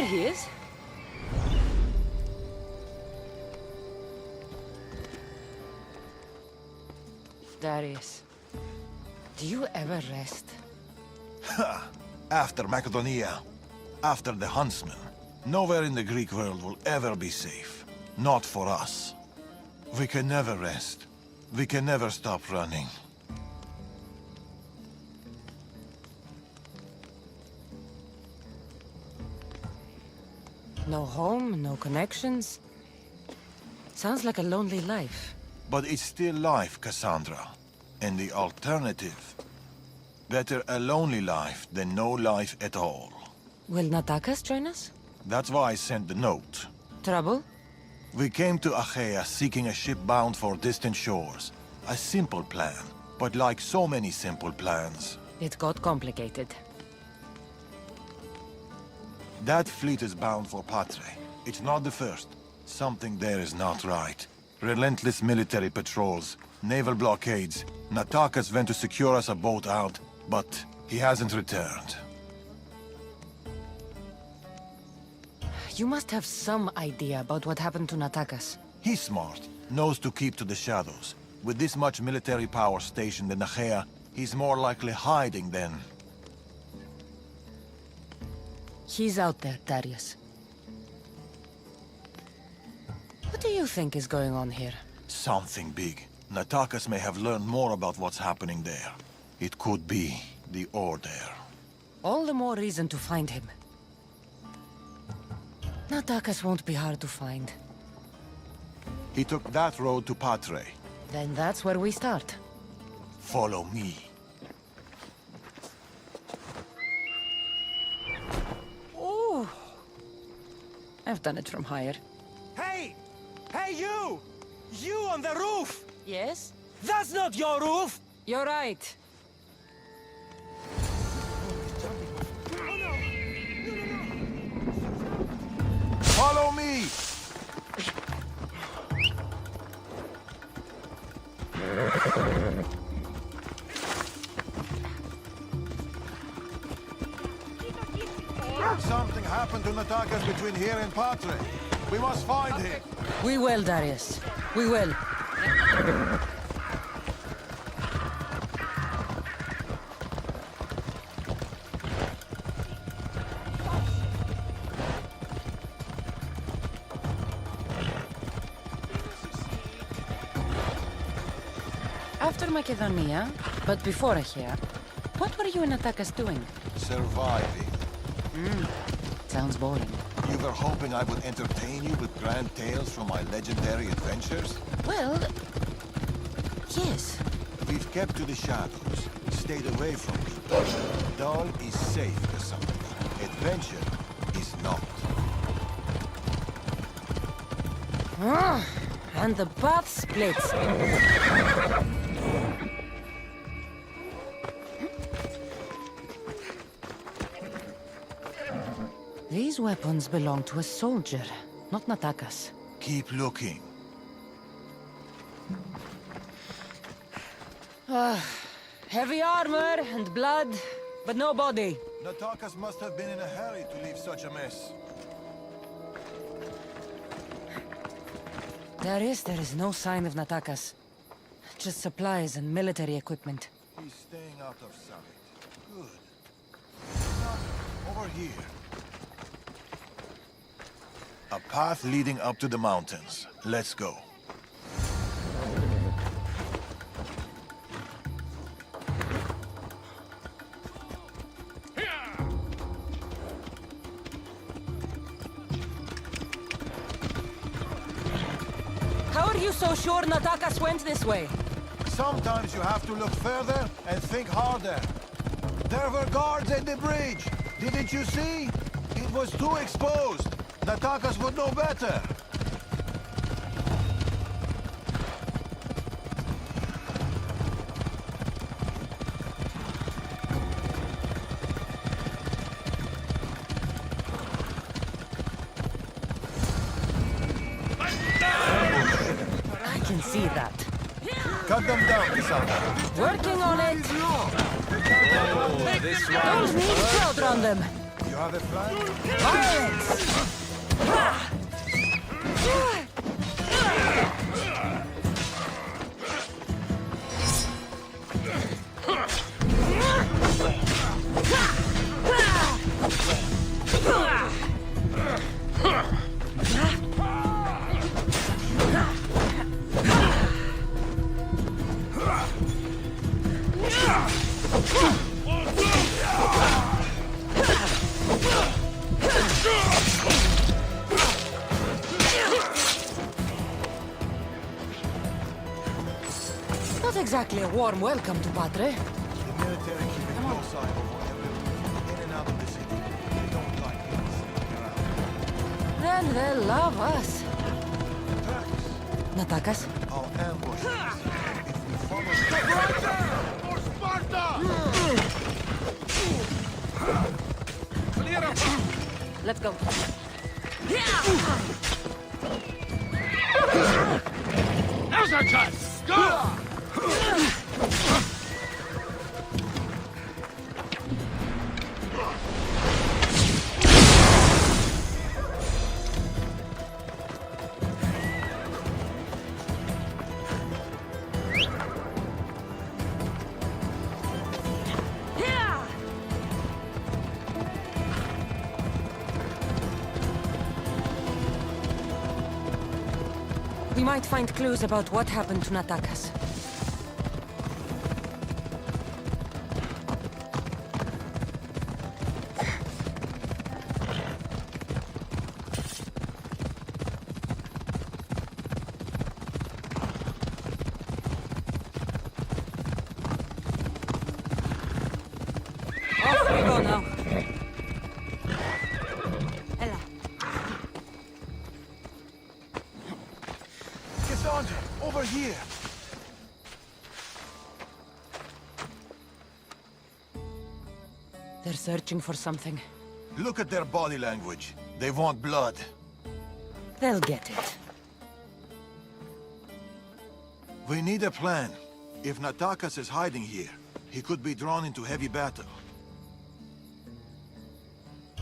There he is. Darius, do you ever rest? After Macedonia, after the Huntsman, nowhere in the Greek world will ever be safe. Not for us. We can never rest. We can never stop running. No home, no connections. Sounds like a lonely life. But it's still life, Cassandra. And the alternative? Better a lonely life than no life at all. Will Natakas join us? That's why I sent the note. Trouble? We came to Achaea seeking a ship bound for distant shores. A simple plan, but like so many simple plans, It got complicated. that fleet is bound for Patre. It's not the first. Something there is not right. Relentless military patrols, naval blockades. Natakas went to secure us a boat out, but he hasn't returned. You must have some idea about what happened to Natakas. He's smart, knows to keep to the shadows. With this much military power stationed in Achaea, he's more likely hiding than... He's out there, Darius. What do you think is going on here? something big. Natakas may have learned more about what's happening there. It could be the Order. All the more reason to find him. Natakas won't be hard to find. He took that road to Patre. Then that's where we start. Follow me. Ooh. I've done it from higher. Hey! Hey, you! You on the roof! Yes? That's not your roof! You're right. Follow me! Something happened to Natakas between here and Patre. We must find him. We will, Darius. We will. After Macedonia, but before here, what were you and Natakas doing? Surviving. Sounds boring. You were hoping I would entertain you with grand tales from my legendary adventures? Well, yes. We've kept to the shadows, stayed away from people. Dawn is safe, Cassandra. Adventure is not. And the path splits. These weapons belong to a soldier, not Natakas. Keep looking. Heavy armor and blood, but no body. Natakas must have been in a hurry to leave such a mess. There is no sign of Natakas. Just supplies and military equipment. He's staying out of sight. Good. Now, over here. A path leading up to the mountains. Let's go. How are you so sure Natakas went this way? Sometimes you have to look further and think harder. There were guards at the bridge. Didn't you see? It was too exposed. Natakas would know better. I can see that. Cut them down, Cassandra. Working on it. Don't need crowd around them. You have a plan? Not exactly a warm welcome to Patre. The military keep a close eye over everyone in and out of the city. They don't like people sneaking around. Then they'll love us. Turks, Natakas? our ambush is if we follow the... For Sparta! Clear up! Let's go. Now's our chance! Go! We might find clues about what happened to Natakas. Off we go now. Ella. Cassandra, over here! They're searching for something. Look at their body language. They want blood. They'll get it. We need a plan. If Natakas is hiding here, he could be drawn into heavy battle.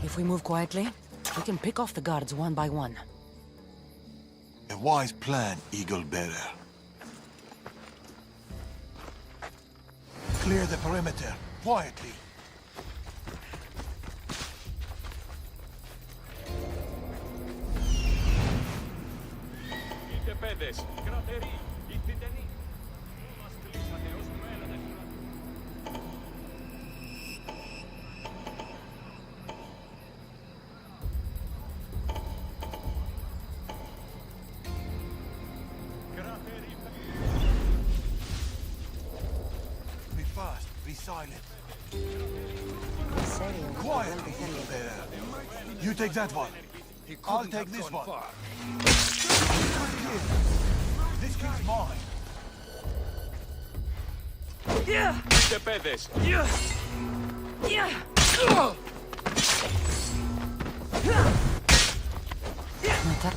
If we move quietly, we can pick off the guards one by one. A wise plan, Eagle Bearer. Clear the perimeter, quietly. Be fast, be silent. Quietly, Eagle Bearer. You take that one. I'll take this one. This king's mine. Nata...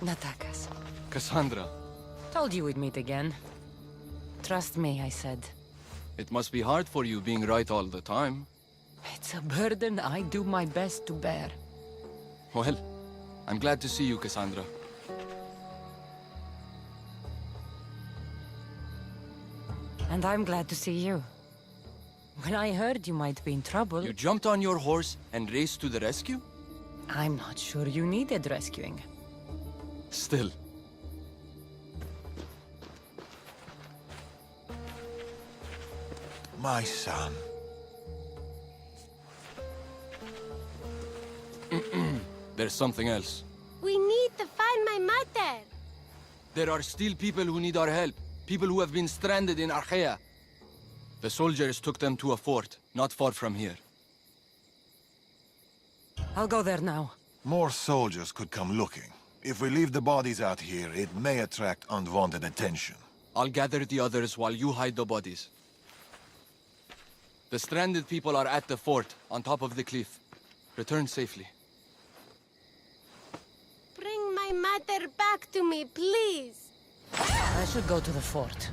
Natakas. Cassandra, Told you we'd meet again. Trust me, I said. it must be hard for you being right all the time. It's a burden I do my best to bear. Well, I'm glad to see you, Cassandra. And I'm glad to see you. When I heard you might be in trouble, You jumped on your horse and raced to the rescue? I'm not sure you needed rescuing. Still. My son. There's something else. We need to find my mother. There are still people who need our help. People who have been stranded in Archaea. The soldiers took them to a fort, not far from here. I'll go there now. More soldiers could come looking. If we leave the bodies out here, it may attract unwanted attention. I'll gather the others while you hide the bodies. The stranded people are at the fort, on top of the cliff. Return safely. my mother back to me, please. I should go to the fort.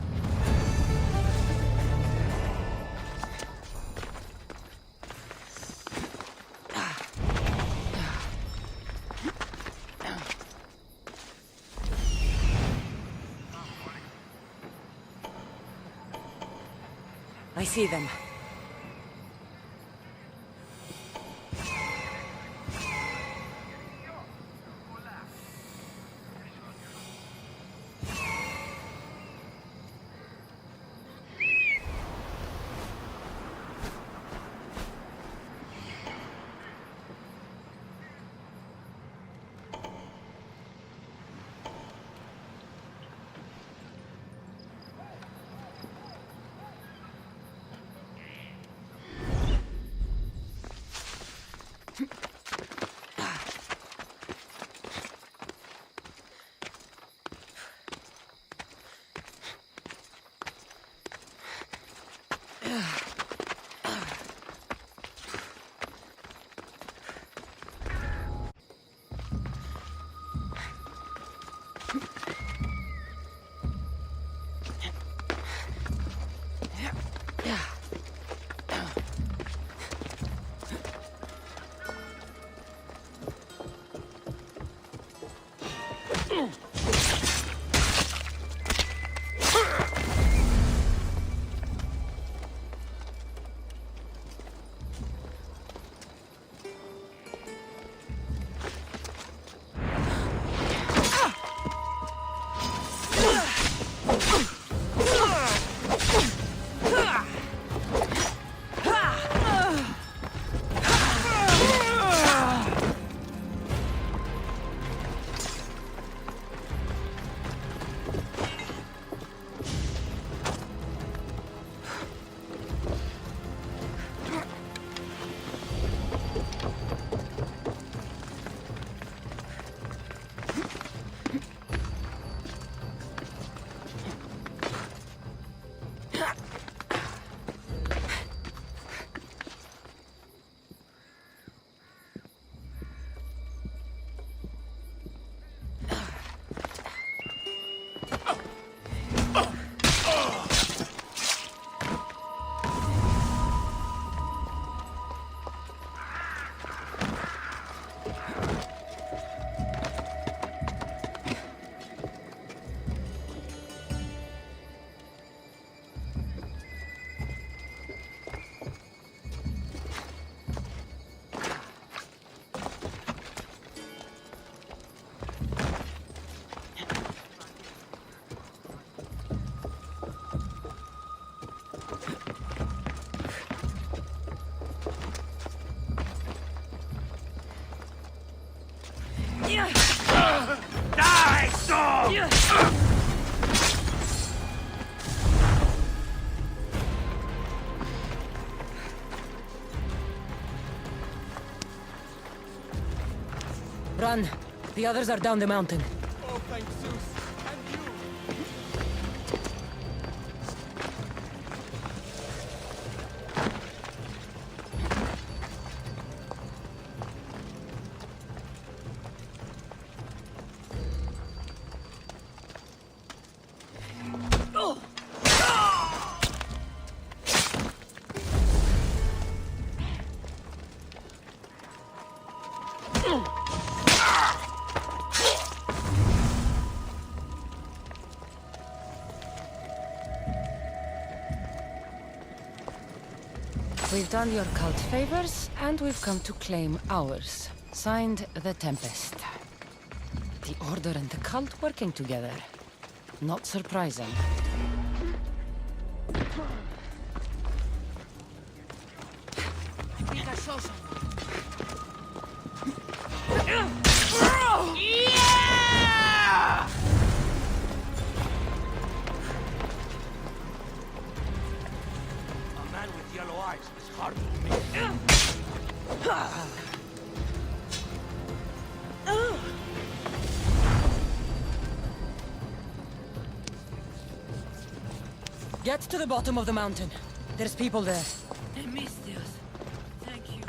I see them. Die, soul! Run! The others are down the mountain. Oh, thank Zeus. And you. We've done your cult favors, and we've come to claim ours. Signed, the Tempest. The Order and the cult working together. Not surprising. I think I saw some. A man with yellow eyes is hard to meet. Get to the bottom of the mountain. There's people there. They missed us. Thank you.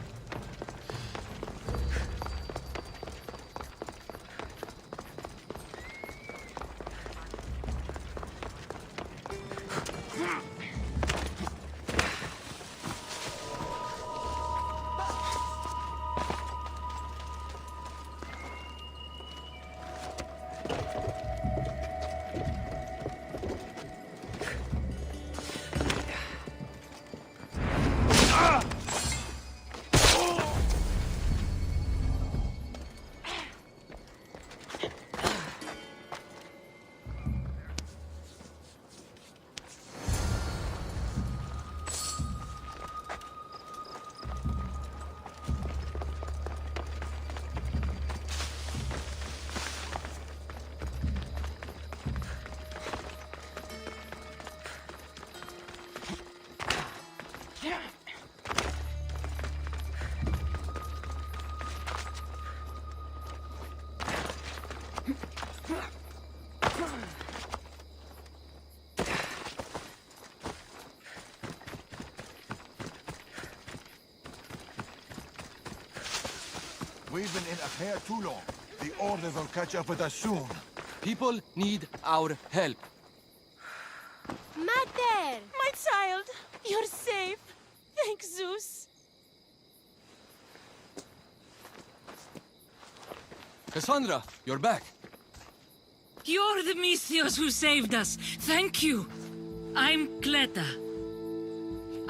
We've been in Achaea too long. The Order will catch up with us soon. People need our help. Mater! My child, you're safe. Thanks, Zeus. Cassandra, you're back. You're the Misthios who saved us. Thank you. I'm Kleta.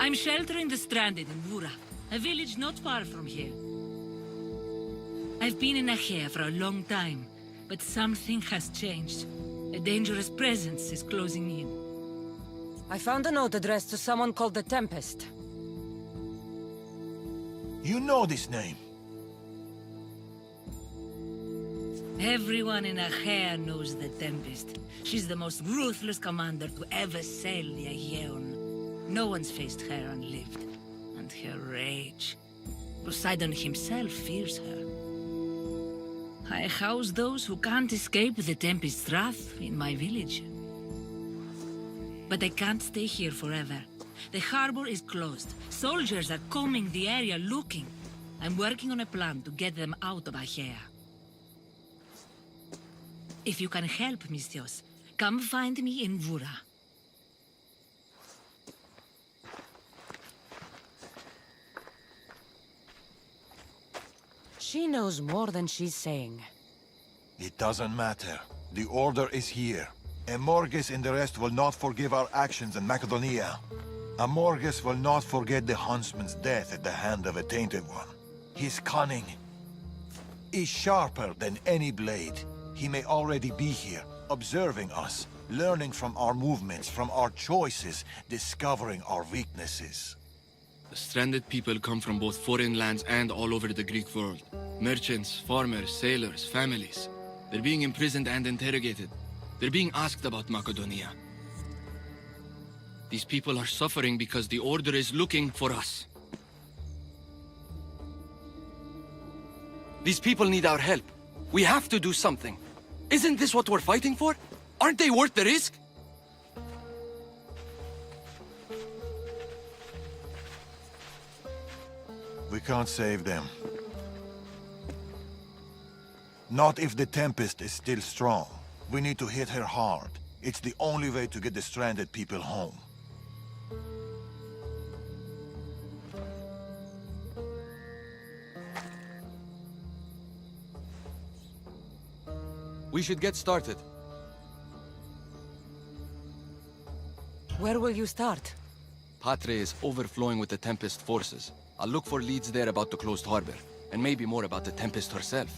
I'm sheltering the stranded in Vura, a village not far from here. I've been in Achaea for a long time, but something has changed. A dangerous presence is closing in. I found a note addressed to someone called the Tempest. You know this name. Everyone in Achaea knows the Tempest. She's the most ruthless commander to ever sail the Aegean. No one's faced her unlived. And her rage. Poseidon himself fears her. I house those who can't escape the Tempest's wrath in my village. But I can't stay here forever. The harbor is closed. Soldiers are combing the area looking. I'm working on a plan to get them out of Achaea. If you can help, Misthios, come find me in Vura. She knows more than she's saying. It doesn't matter. The Order is here. Amorges and the rest will not forgive our actions in Macedonia. Amorges will not forget the huntsman's death at the hand of a tainted one. His cunning is sharper than any blade. He may already be here, observing us, learning from our movements, from our choices, discovering our weaknesses. The stranded people come from both foreign lands and all over the Greek world. Merchants, farmers, sailors, families. They're being imprisoned and interrogated. They're being asked about Macedonia. These people are suffering because the Order is looking for us. These people need our help. We have to do something. Isn't this what we're fighting for? Aren't they worth the risk? We can't save them. Not if the Tempest is still strong. We need to hit her hard. It's the only way to get the stranded people home. We should get started. Where will you start? Patre is overflowing with the Tempest forces. I'll look for leads there about the closed harbor, and maybe more about the Tempest herself.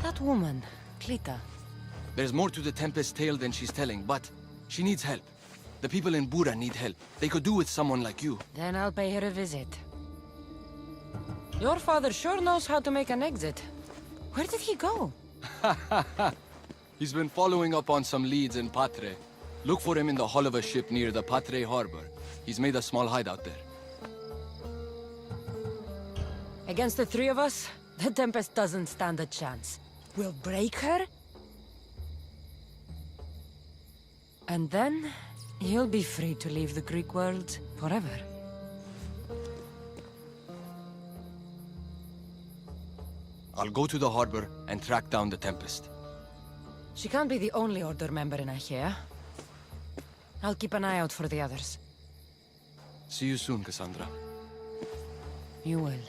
That woman, Kleta. There's more to the Tempest's tale than she's telling, but she needs help. The people in Bura need help. They could do with someone like you. Then I'll pay her a visit. Your father sure knows how to make an exit. Where did he go? He's been following up on some leads in Patre. Look for him in the hull of a ship near the Patre harbor. He's made a small hideout there. Against the three of us, the Tempest doesn't stand a chance. We'll break her, and then you'll be free to leave the Greek world forever. I'll go to the harbor and track down the Tempest. She can't be the only Order member in Achaea. I'll keep an eye out for the others. See you soon, Cassandra. You will.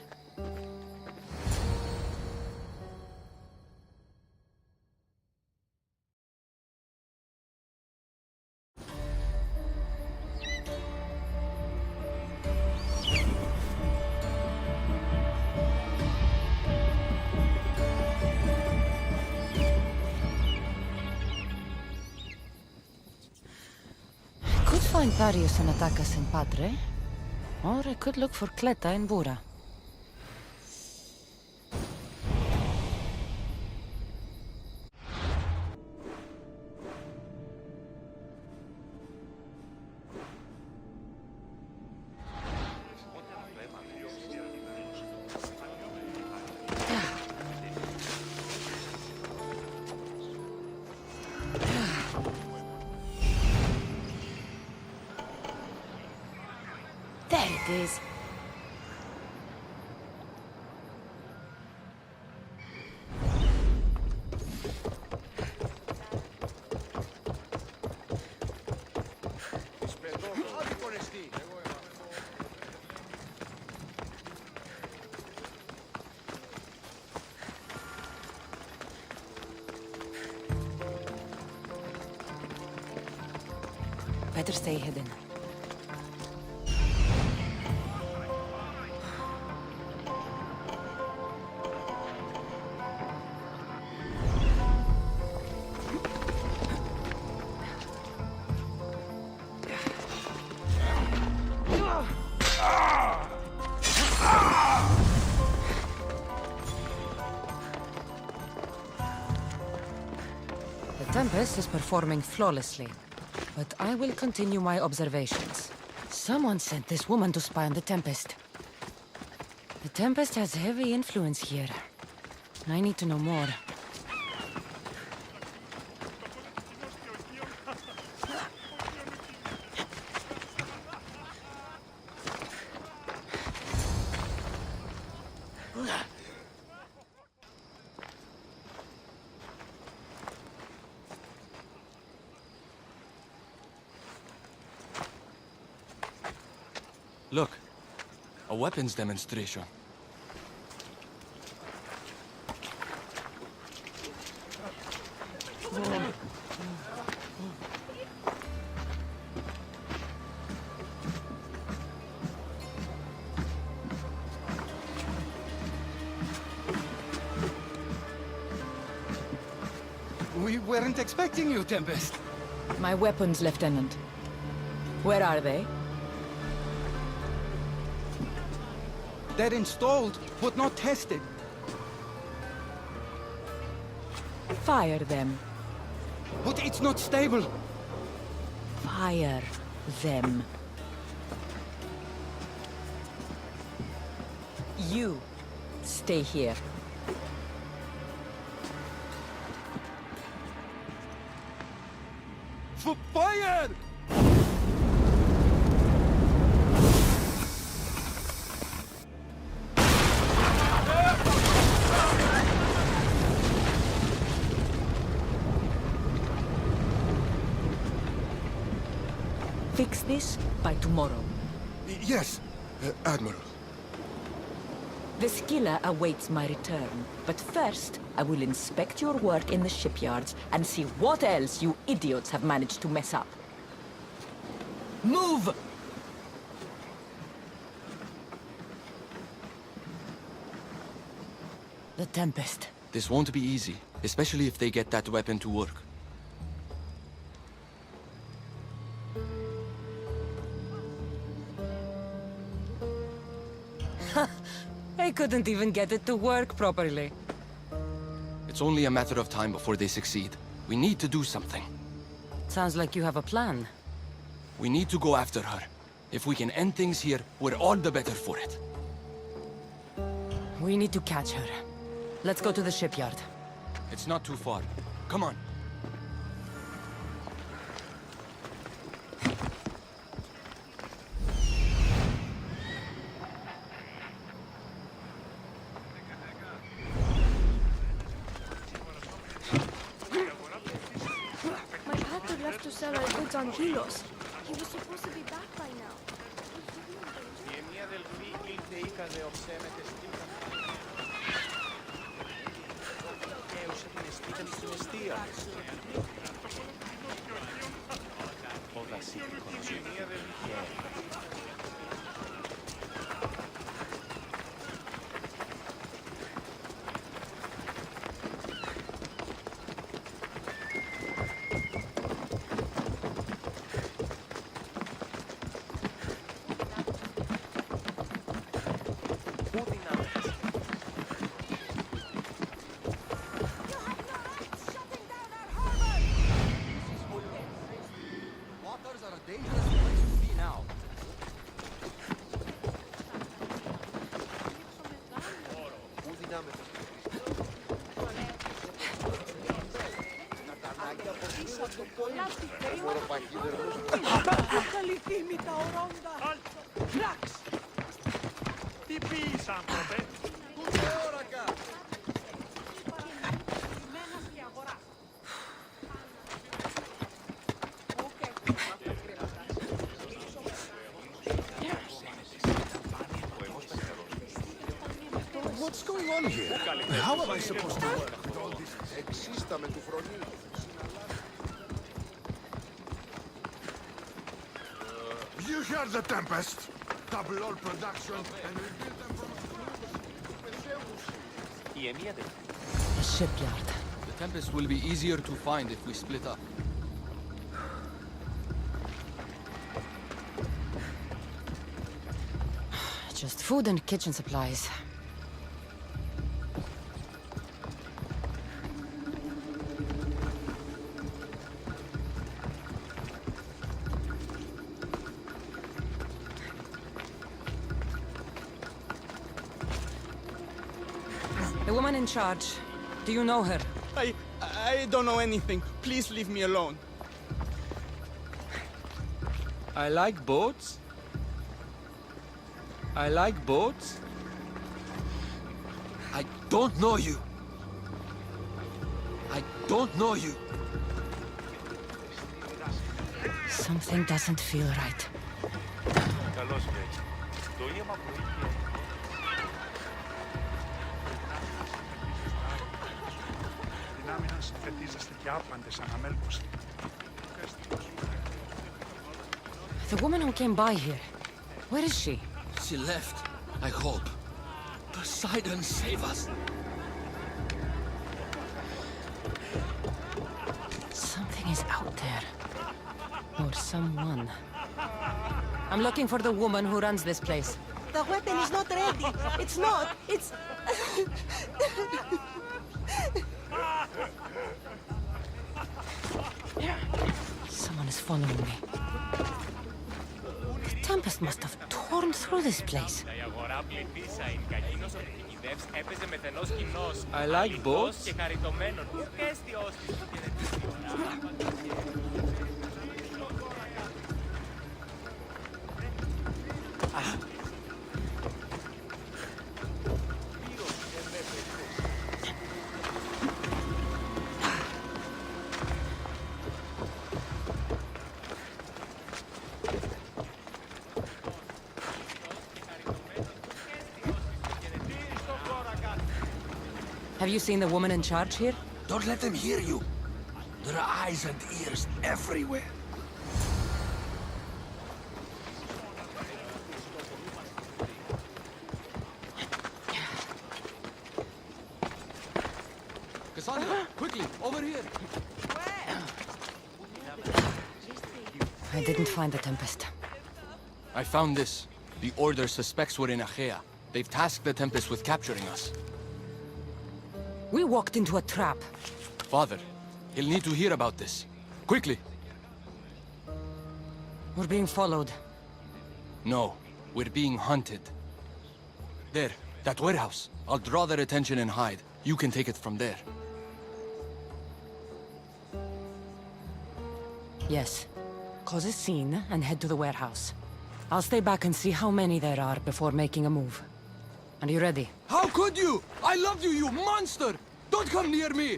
Find Darius and attack us in Patre, or I could look for Kleta in Bura. There it is. Better stay hidden. The Tempest is performing flawlessly, but I will continue my observations. Someone sent this woman to spy on the Tempest. The Tempest has heavy influence here. I need to know more. Look, a weapons demonstration. We weren't expecting you, Tempest. My weapons, Lieutenant. Where are they? They're installed, but not tested. Fire them. But it's not stable. Fire them. You stay here. Fire! Fix this by tomorrow. Yes, Admiral. The Skiller awaits my return. But first, I will inspect your work in the shipyards and see what else you idiots have managed to mess up. Move! The Tempest. This won't be easy, especially if they get that weapon to work. I couldn't even get it to work properly. It's only a matter of time before they succeed. We need to do something. Sounds like you have a plan. We need to go after her. If we can end things here, we're all the better for it. We need to catch her. Let's go to the shipyard. It's not too far. Come on. My packer left to sell our goods on Hilos. He was supposed to be back by now. Τι πεις, άνθρωπε? on here? How am I supposed to work with all this? You hear the Tempest? Double all production and we build them from A shipyard. The Tempest will be easier to find if we split up. Just food and kitchen supplies. The woman in charge. Do you know her? I don't know anything. Please leave me alone. I like boats. I like boats. I don't know you. I don't know you. Something doesn't feel right. The woman who came by here. Where is she? She left, I hope. Poseidon, save us. Something is out there. Or someone. I'm looking for the woman who runs this place. The weapon is not ready. It's not. It's... Someone is following me. The Tempest must have torn through this place. I like boats. Have you seen the woman in charge here? Don't let them hear you. There are eyes and ears everywhere. Cassandra, quickly, over here! I didn't find the Tempest. I found this. The Order suspects we're in Achaea. They've tasked the Tempest with capturing us. We walked into a trap. Father, he'll need to hear about this. Quickly! We're being followed. No, we're being hunted. There, that warehouse. I'll draw their attention and hide. You can take it from there. Yes. Cause a scene and head to the warehouse. I'll stay back and see how many there are before making a move. Are you ready? How could you? I love you, you monster! Don't come near me!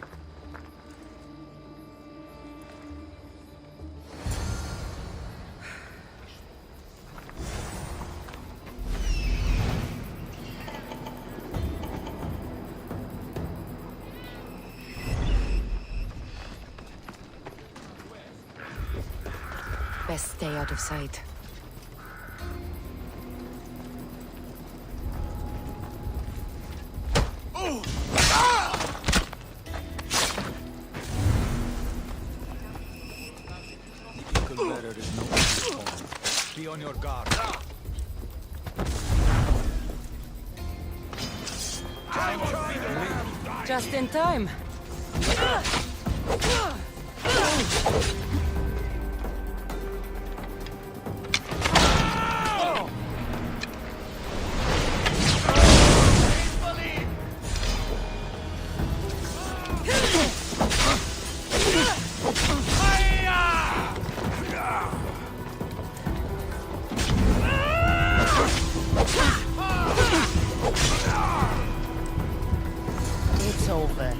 Best stay out of sight. Be on your guard. Just in time. It's over.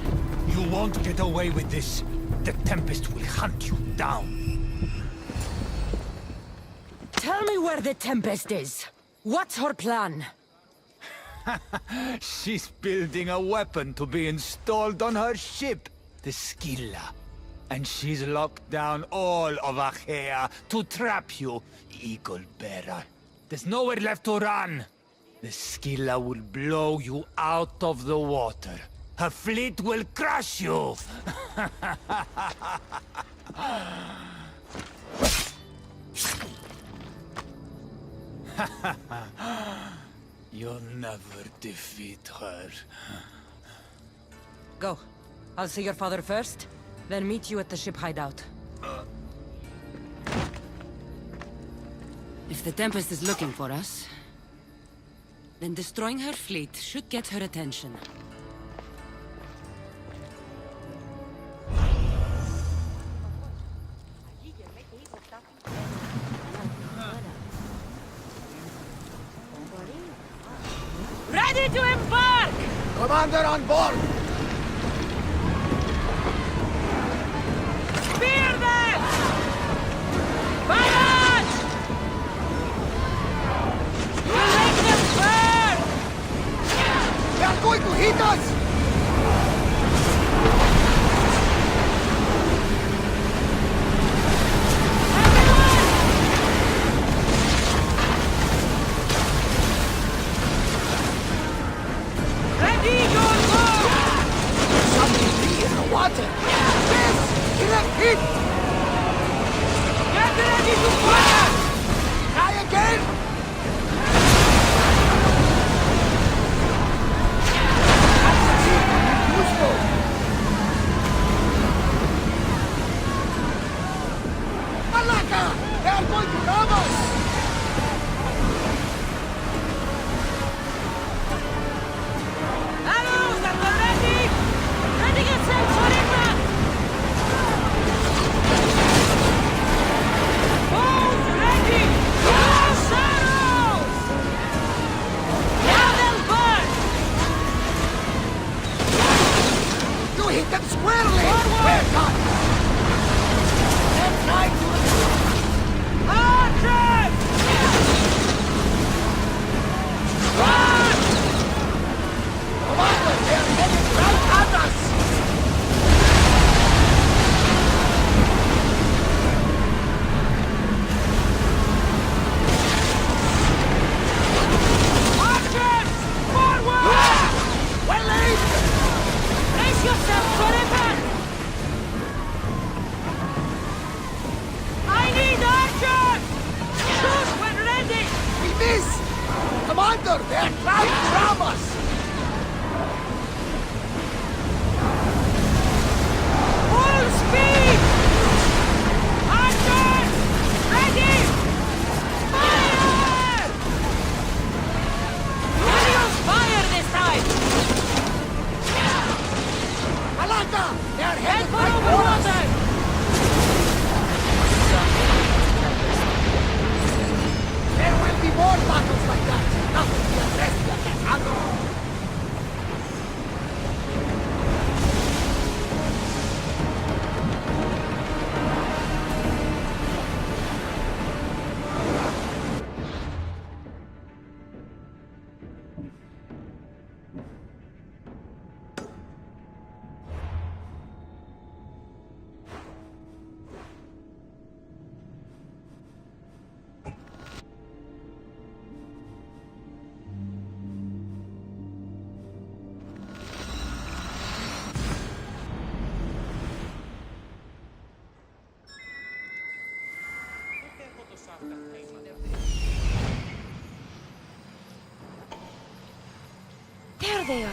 You won't get away with this. The Tempest will hunt you down. Tell me where the Tempest is. What's her plan? She's building a weapon to be installed on her ship, the Skilla. And she's locked down all of Achaea to trap you, Eagle Bearer. There's nowhere left to run. The Skilla will blow you out of the water. Her fleet will crush you! You'll never defeat her. Go. I'll see your father first, then meet you at the ship hideout. If the Tempest is looking for us, then destroying her fleet should get her attention. Ready to embark! Commander on board! Spear them! Barrage! We'll make them burn! They are going to hit us! Water! Yes! Direct hit! Get ready to fire! Try again! Useful! Malaka! They are going to rob us! Arrows at the ready! Ready yourself for impact! Bows ready! Yes, arrows! Now they'll burn! You hit them squarely! Forward! We're done! They're trying to... Archers! Run! Commander, they're heading right at us! Archers! Forward! Well aimed! Brace yourself for impact! I need archers! Shoot when ready! We miss! Commander, they're trying to rob us! Full speed! Archers! Ready! Fire! We'll use fire this time! Malaka! They're Head headed for right over for us! water! There will be more battles like that! Nothing the Adrestia can handle! There they are.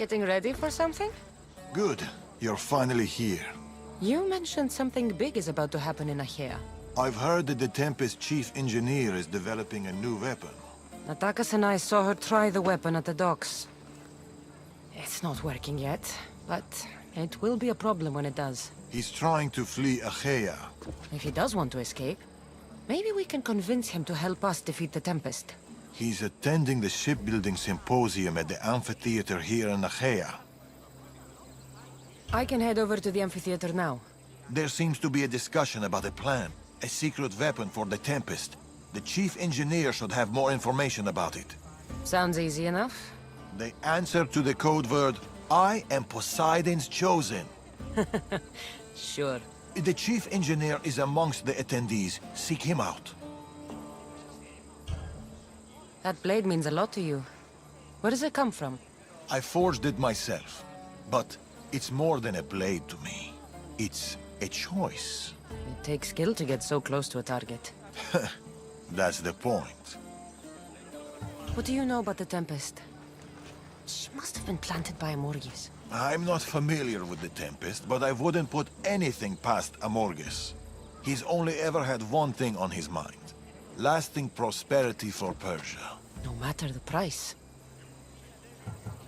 Getting ready for something? Good. You're finally here. You mentioned something big is about to happen in Achaea. I've heard that the Tempest chief engineer is developing a new weapon. Natakas and I saw her try the weapon at the docks. It's not working yet, but it will be a problem when it does. He's trying to flee Achaea. If he does want to escape, maybe we can convince him to help us defeat the Tempest. He's attending the shipbuilding symposium at the amphitheater here in Achaea. I can head over to the amphitheater now. There seems to be a discussion about a plan, a secret weapon for the Tempest. The chief engineer should have more information about it. Sounds easy enough. The answer to the code word, I am Poseidon's chosen. Sure. The chief engineer is amongst the attendees. Seek him out. That blade means a lot to you. Where does it come from? I forged it myself. But it's more than a blade to me. It's a choice. It takes skill to get so close to a target. That's the point. What do you know about the Tempest? She must have been planted by Amorges. I'm not familiar with the Tempest, but I wouldn't put anything past Amorges. He's only ever had one thing on his mind. Lasting prosperity for Persia. No matter the price.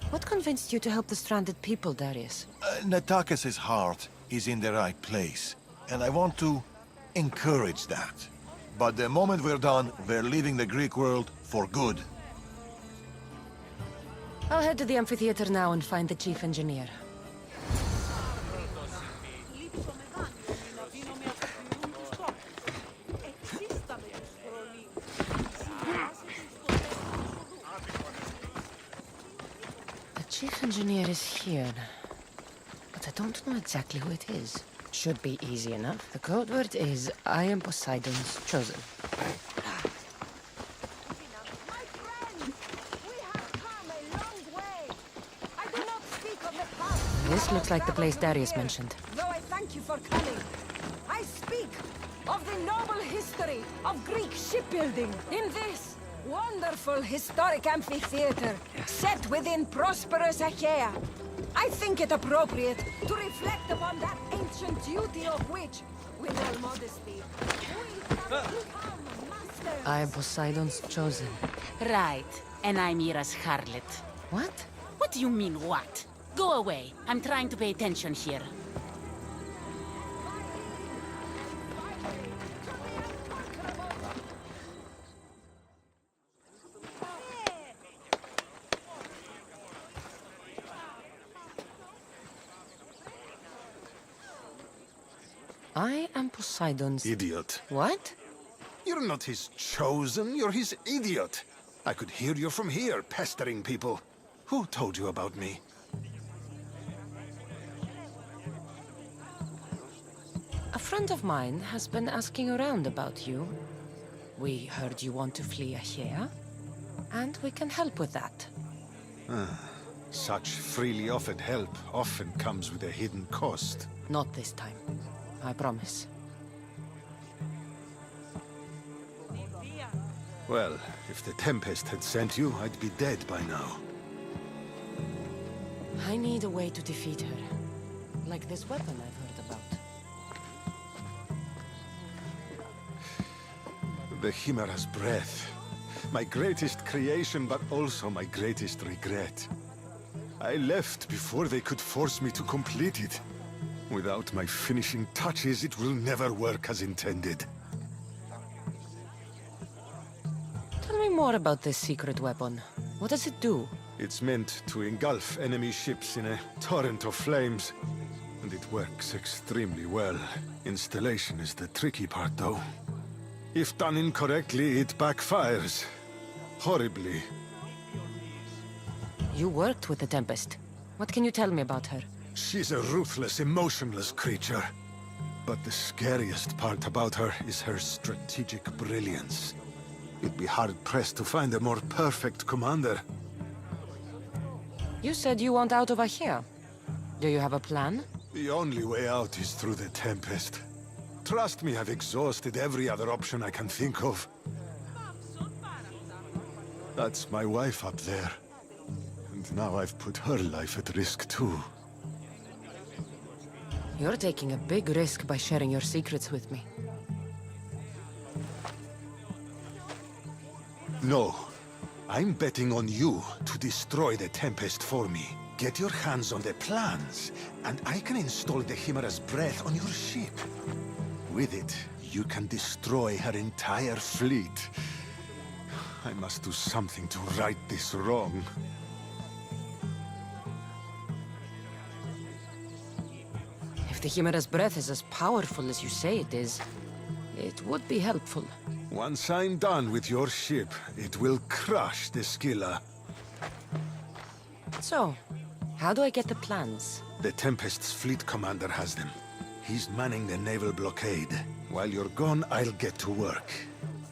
What convinced you to help the stranded people, Darius? Natakis' heart is in the right place, and I want to encourage that. But the moment we're done, we're leaving the Greek world for good. I'll head to the amphitheater now and find the chief engineer. The chief engineer is here, but I don't know exactly who it is. Should be easy enough. The code word is, I am Poseidon's chosen. This looks like the place Darius mentioned. Though I thank you for coming, I speak of the noble history of Greek shipbuilding in this wonderful historic amphitheater set within prosperous Achaea. I think it appropriate to reflect upon that ancient duty of which, with all modesty, we have become masters. I am Poseidon's chosen. Right. And I'm Mira's harlot. What? What do you mean, what? Go away. I'm trying to pay attention here. I am Poseidon's... Idiot. What? You're not his chosen, you're his idiot. I could hear you from here, pestering people. Who told you about me? A friend of mine has been asking around about you. We heard you want to flee Achaea, and we can help with that. Such freely offered help often comes with a hidden cost. Not this time. I promise. Well, if the Tempest had sent you, I'd be dead by now. I need a way to defeat her. Like this weapon I've heard about. The Chimera's breath. My greatest creation, but also my greatest regret. I left before they could force me to complete it. Without my finishing touches, it will never work as intended. Tell me more about this secret weapon. What does it do? It's meant to engulf enemy ships in a torrent of flames. And it works extremely well. Installation is the tricky part, though. If done incorrectly, it backfires. Horribly. You worked with the Tempest. What can you tell me about her? She's a ruthless, emotionless creature. But the scariest part about her is her strategic brilliance. You'd be hard-pressed to find a more perfect commander. You said you want out of Achaea. Do you have a plan? The only way out is through the Tempest. Trust me, I've exhausted every other option I can think of. That's my wife up there. And now I've put her life at risk too. You're taking a big risk by sharing your secrets with me. No. I'm betting on you to destroy the Tempest for me. Get your hands on the plans, and I can install the Chimera's breath on your ship. With it, you can destroy her entire fleet. I must do something to right this wrong. If the Chimera's breath is as powerful as you say it is, it would be helpful. Once I'm done with your ship, it will crush the Skilla. So, how do I get the plans? The Tempest's fleet commander has them. He's manning the naval blockade. While you're gone, I'll get to work.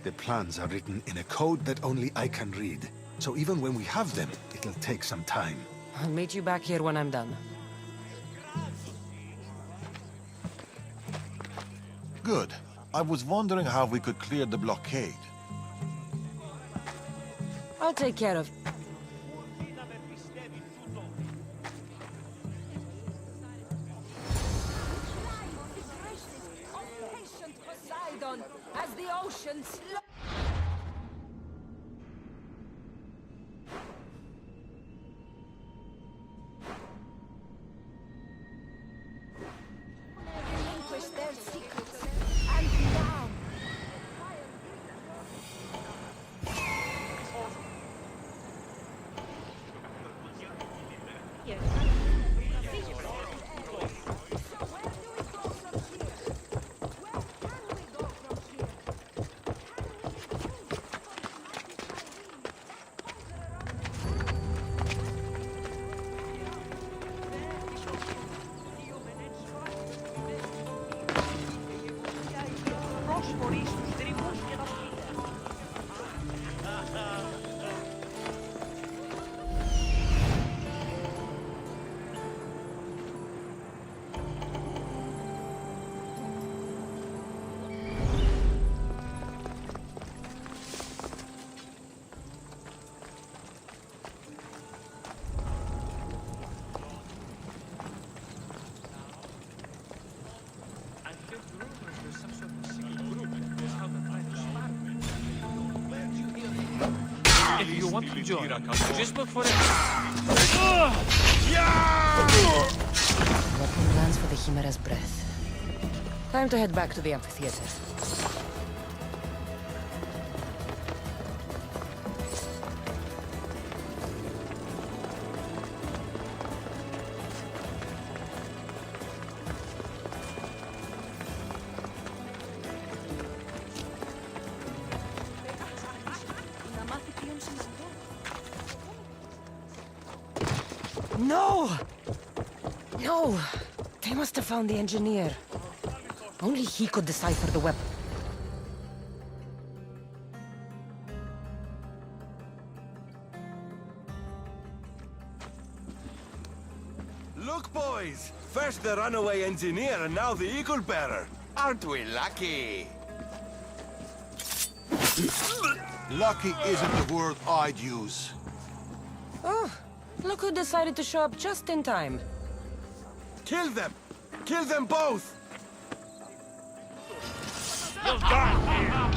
The plans are written in a code that only I can read. So even when we have them, it'll take some time. I'll meet you back here when I'm done. Good. I was wondering how we could clear the blockade. I'll take care of... As the ocean slows. Relinquish their secrets, and now. If you want to join, just look for it. Weapon plans for the Chimera's breath. Time to head back to the amphitheater. No! No! They must have found the engineer. Only he could decipher the weapon. Look, boys! First the runaway engineer and now the eagle bearer. Aren't we lucky? Lucky isn't the word I'd use. Oh, look who decided to show up just in time. Kill them! Kill them both! You'll die!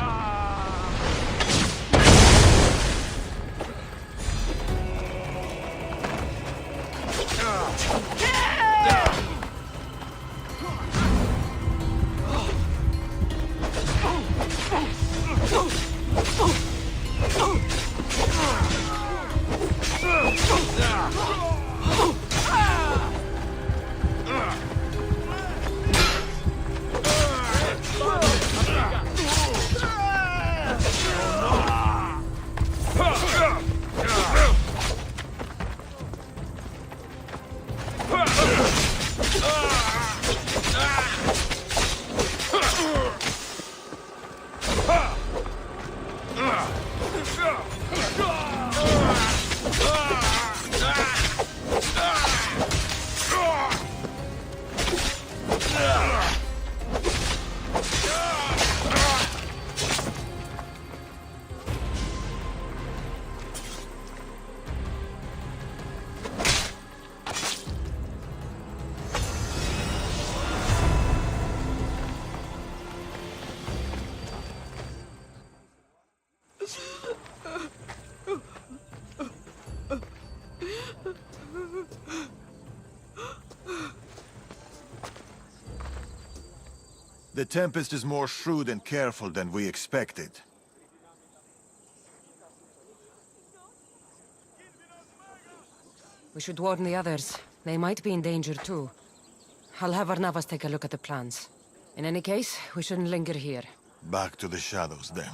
The Tempest is more shrewd and careful than we expected. We should warn the others. They might be in danger too. I'll have Varnavas take a look at the plans. In any case, we shouldn't linger here. Back to the shadows, then.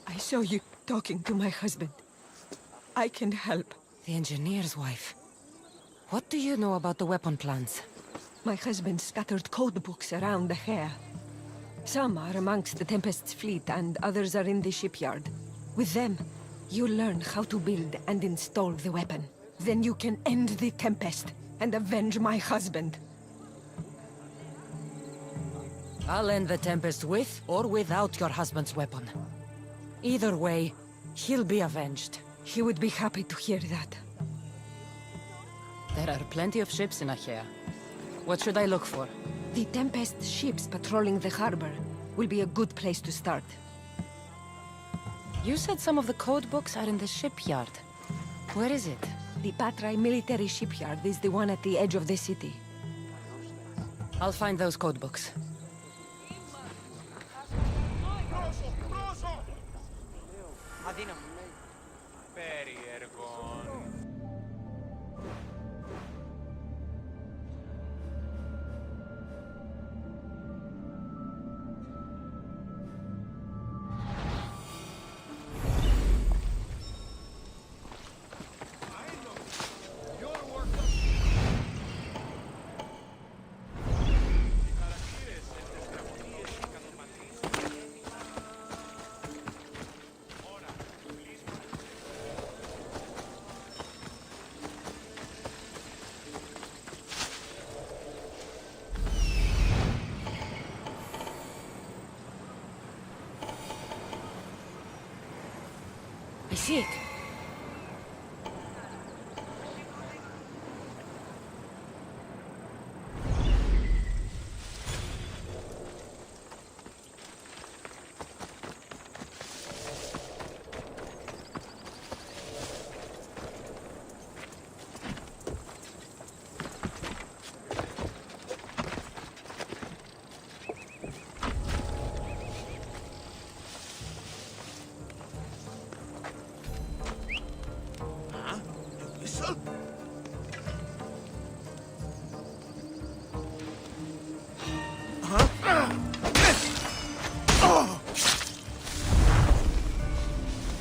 I saw you talking to my husband. I can help. The engineer's wife. What do you know about the weapon plans? My husband scattered code books around the hair. Some are amongst the Tempest's fleet, and others are in the shipyard. With them, you'll learn how to build and install the weapon. Then you can end the Tempest and avenge my husband. I'll end the Tempest with or without your husband's weapon. Either way, he'll be avenged. He would be happy to hear that. There are plenty of ships in Achaea. What should I look for? The Tempest ships patrolling the harbor will be a good place to start. You said some of the code books are in the shipyard. Where is it? The Patrai military shipyard is the one at the edge of the city. I'll find those code books. Adino. Περίεργον. I see it.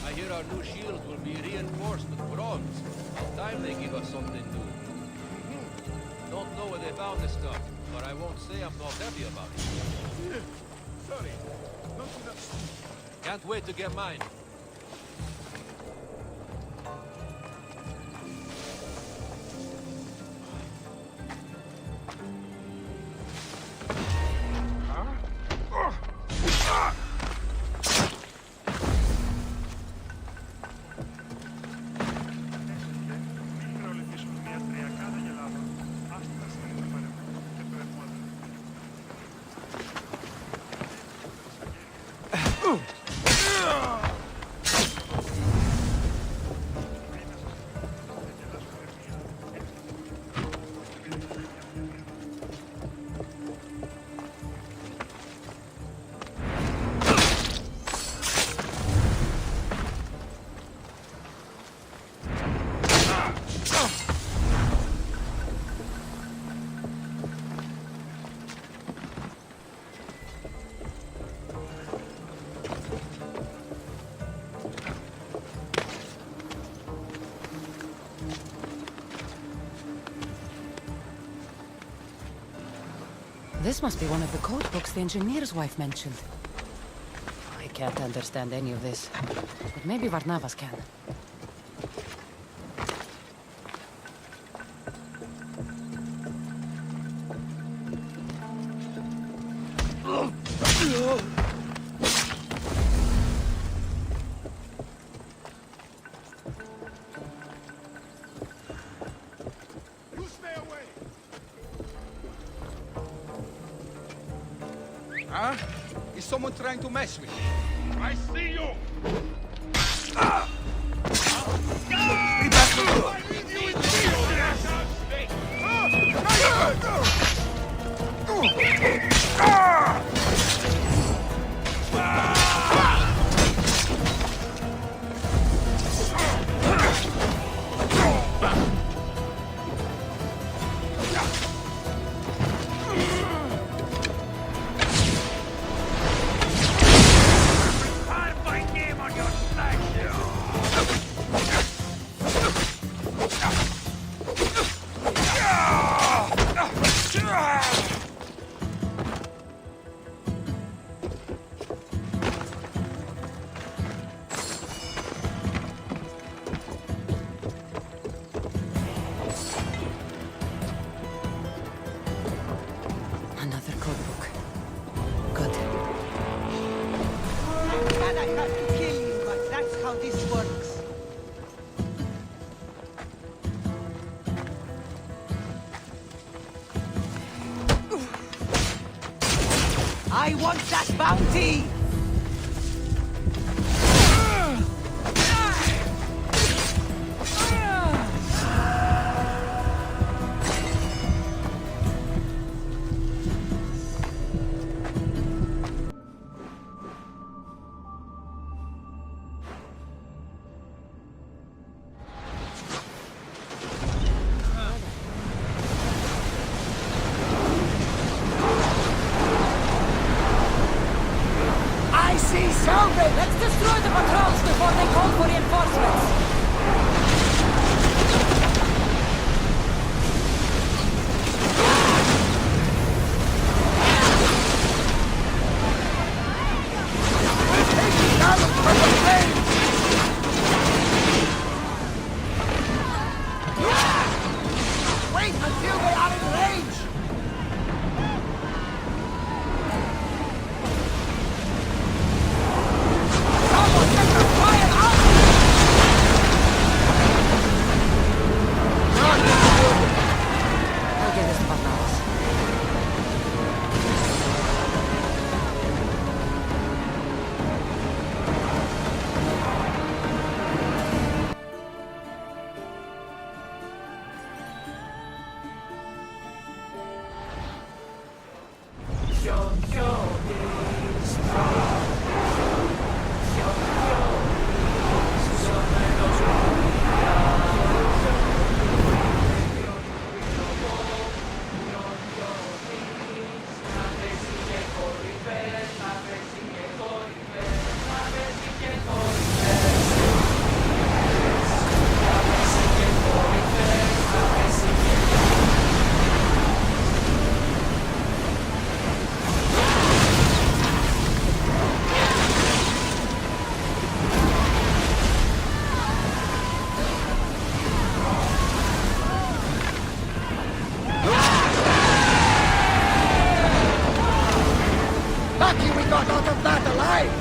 I hear our new shields will be reinforced with bronze. Time they give us something new. Don't know where they found this stuff, but I won't say I'm not happy about it. Sorry. Not to that. Can't wait to get mine. This must be one of the code books the engineer's wife mentioned. I can't understand any of this, but maybe Varnavas can. someone trying to mess with me. I see you! Another codebook. Good. And I have to kill you, but that's how this works. I want that bounty! Let's destroy the patrols before they call for reinforcements! Wait until they are in range! I'll get us buttons. Lucky we got out of that alive!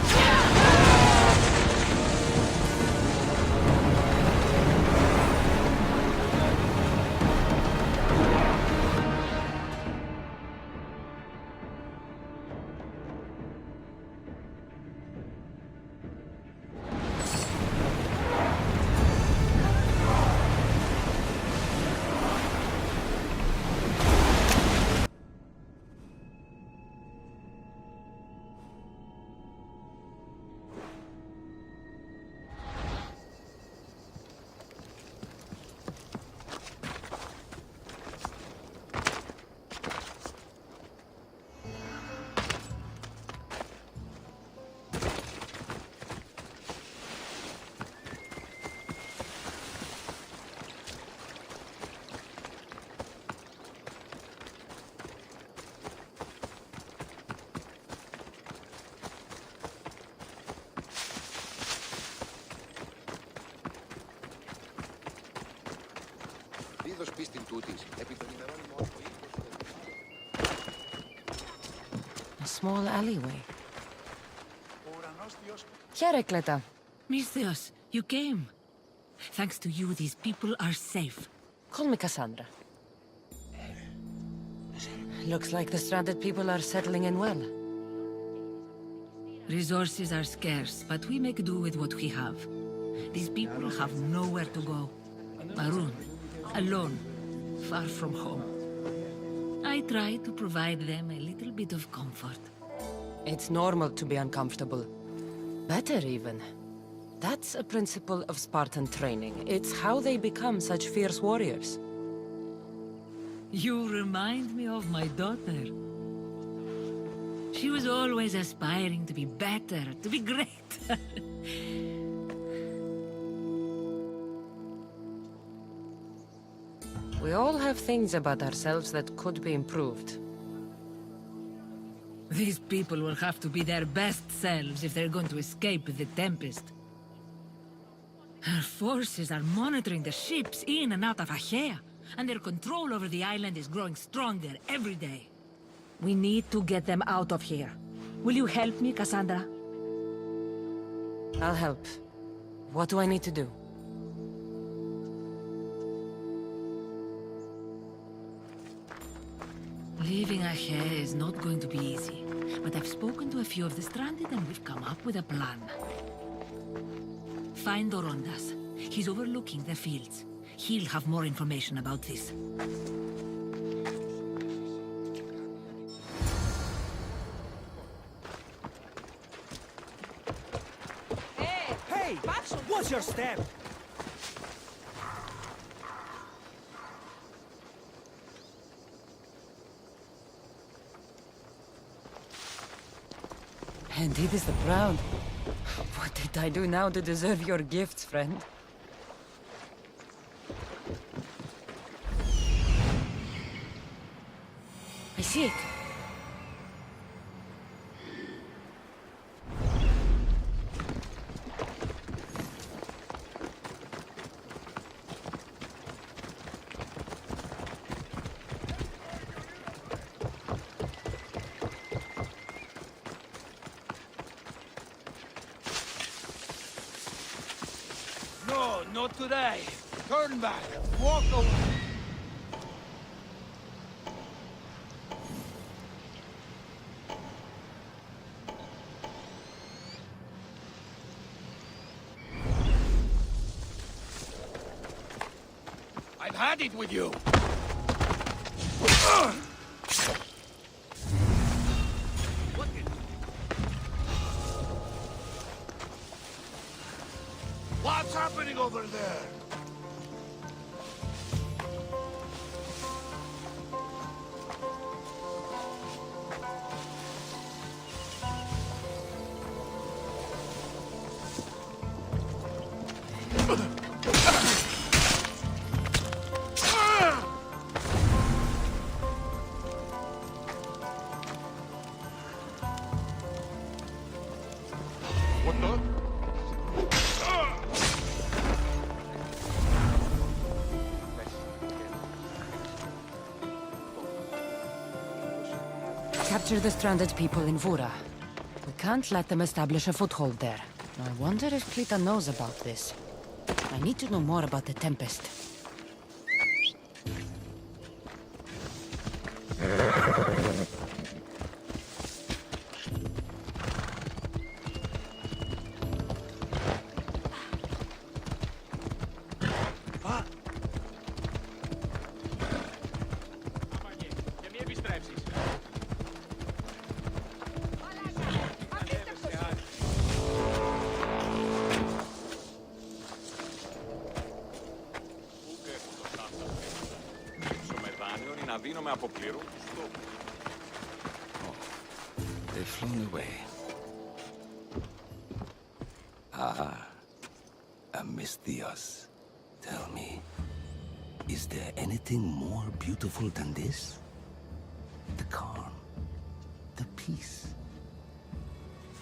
A small alleyway. Szkr0tm. Misthios, you came. Thanks to you, these people are safe. Call me Cassandra. Looks like the stranded people are settling in well. Resources are scarce, but we make do with what we have. These people have nowhere to go. Marooned, alone, far from home. I try to provide them a little bit of comfort. It's normal to be uncomfortable. Better even. That's a principle of Spartan training. It's how they become such fierce warriors. You remind me of my daughter. She was always aspiring to be better, to be great. We all have things about ourselves that could be improved. These people will have to be their best selves if they're going to escape the Tempest. Her forces are monitoring the ships in and out of Achaea, and their control over the island is growing stronger every day. We need to get them out of here. Will you help me, Cassandra? I'll help. What do I need to do? Leaving Achaea is not going to be easy, but I've spoken to a few of the stranded and we've come up with a plan. Find Orondas. He's overlooking the fields. He'll have more information about this. Hey! What's your step? Indeed is the proud. What did I do now to deserve your gifts, friend? I see it. No, not today. Turn back. Walk away. I've had it with you. What's happening over there? What the? Capture the stranded people in Vura. We can't let them establish a foothold there. I wonder if Klita knows about this. I need to know more about the Tempest. They've flown away. Ah, Amistios. Tell me, is there anything more beautiful than this? The calm, the peace,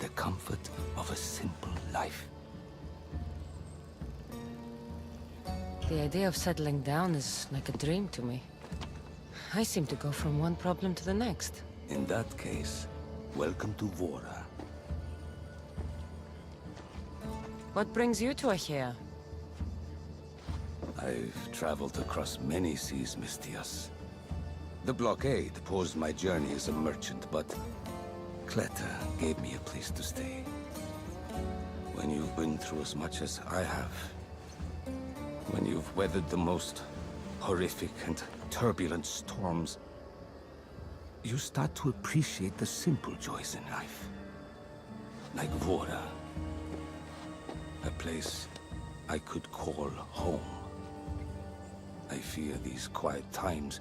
the comfort of a simple life. The idea of settling down is like a dream to me. I seem to go from one problem to the next. In that case, welcome to Vora. What brings you to Achaea? I've traveled across many seas, Mistios. The blockade paused my journey as a merchant, but Szkr0tm gave me a place to stay. When you've been through as much as I have, when you've weathered the most horrific and turbulent storms, you start to appreciate the simple joys in life. Like Vora. A place I could call home. I fear these quiet times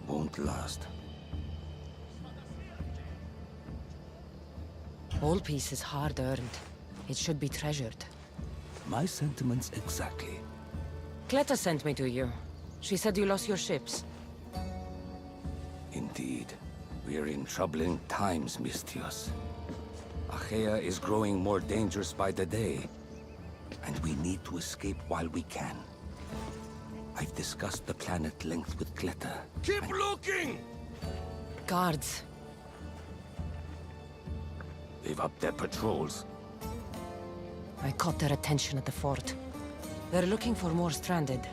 won't last. All peace is hard-earned. It should be treasured. My sentiments exactly. Szkr0tm sent me to you. She said you lost your ships. Indeed. We're in troubling times, Misthios. Achaea is growing more dangerous by the day, and we need to escape while we can. I've discussed the plan at length with Szkr0tm. Keep looking! Guards. They've upped their patrols. I caught their attention at the fort. They're looking for more stranded.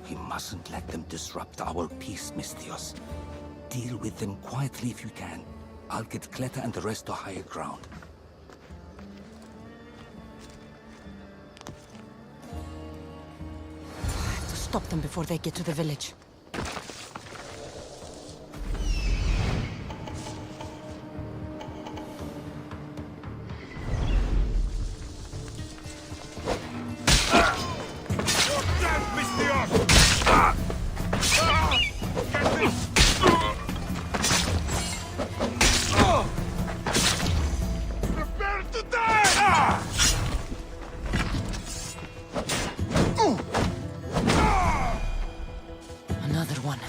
We mustn't let them disrupt our peace, Misthios. Deal with them quietly if you can. I'll get Szkr0tm and the rest to higher ground. I have to stop them before they get to the village. Another one.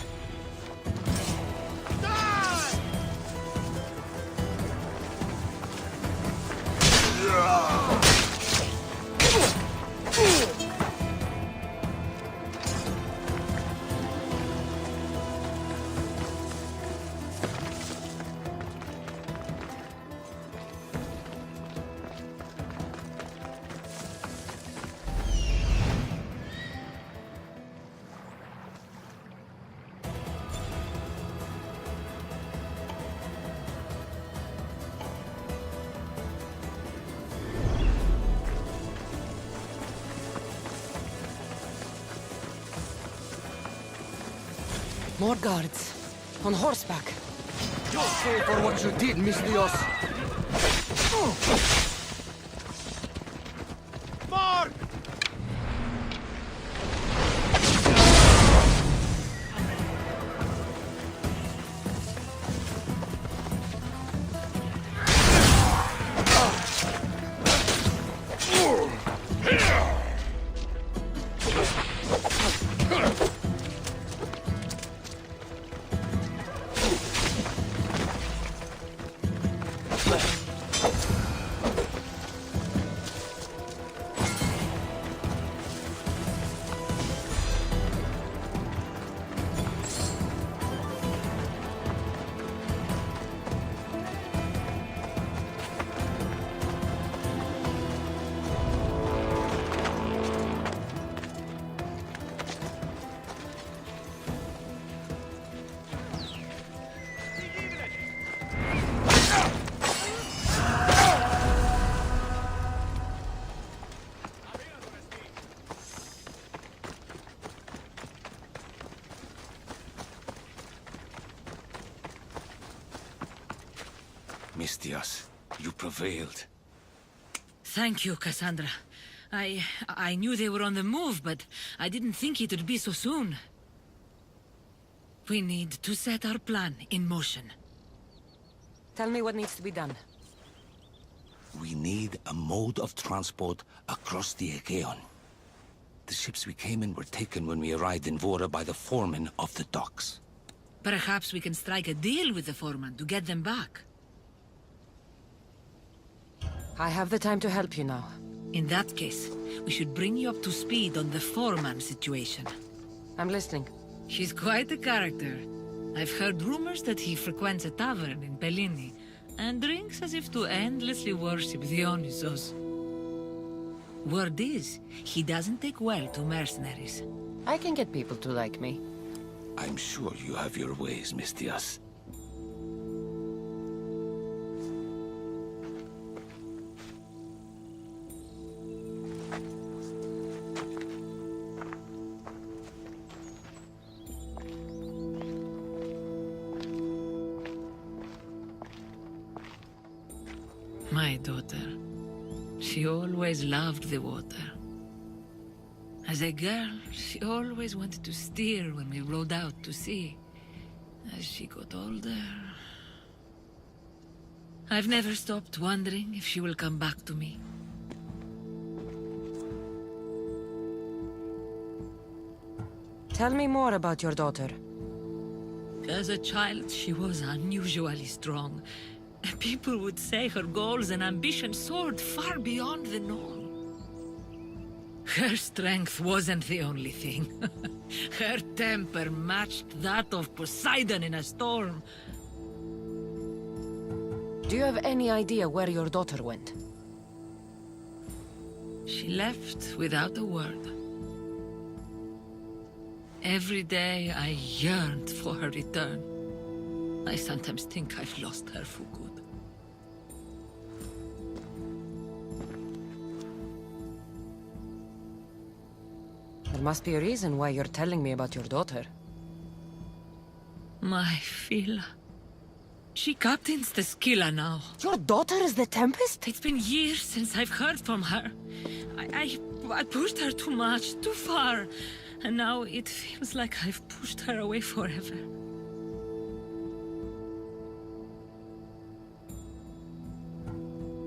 More guards. On horseback. You'll pay for what you did, Misthios. Mark! Misthios, you prevailed. Thank you, Cassandra. I knew they were on the move, but I didn't think it would be so soon. We need to set our plan in motion. Tell me what needs to be done. We need a mode of transport across the Aegean. The ships we came in were taken when we arrived in Vora by the foreman of the docks. Perhaps we can strike a deal with the foreman to get them back. I have the time to help you now. In that case, we should bring you up to speed on the foreman situation. I'm listening. She's quite a character. I've heard rumors that he frequents a tavern in Pellini, and drinks as if to endlessly worship Dionysos. Word is, he doesn't take well to mercenaries. I can get people to like me. I'm sure you have your ways, Misthios. My daughter. She always loved the water. As a girl, she always wanted to steer when we rowed out to sea. As she got older, I've never stopped wondering if she will come back to me. Tell me more about your daughter. As a child, she was unusually strong. People would say her goals and ambitions soared far beyond the norm. Her strength wasn't the only thing. Her temper matched that of Poseidon in a storm. Do you have any idea where your daughter went? She left without a word. Every day I yearned for her return. I sometimes think I've lost her for good. There must be a reason why you're telling me about your daughter. My Fila. She captains the Szkr0tm now. Your daughter is the Tempest? It's been years since I've heard from her. I pushed her too much, too far. And now it feels like I've pushed her away forever.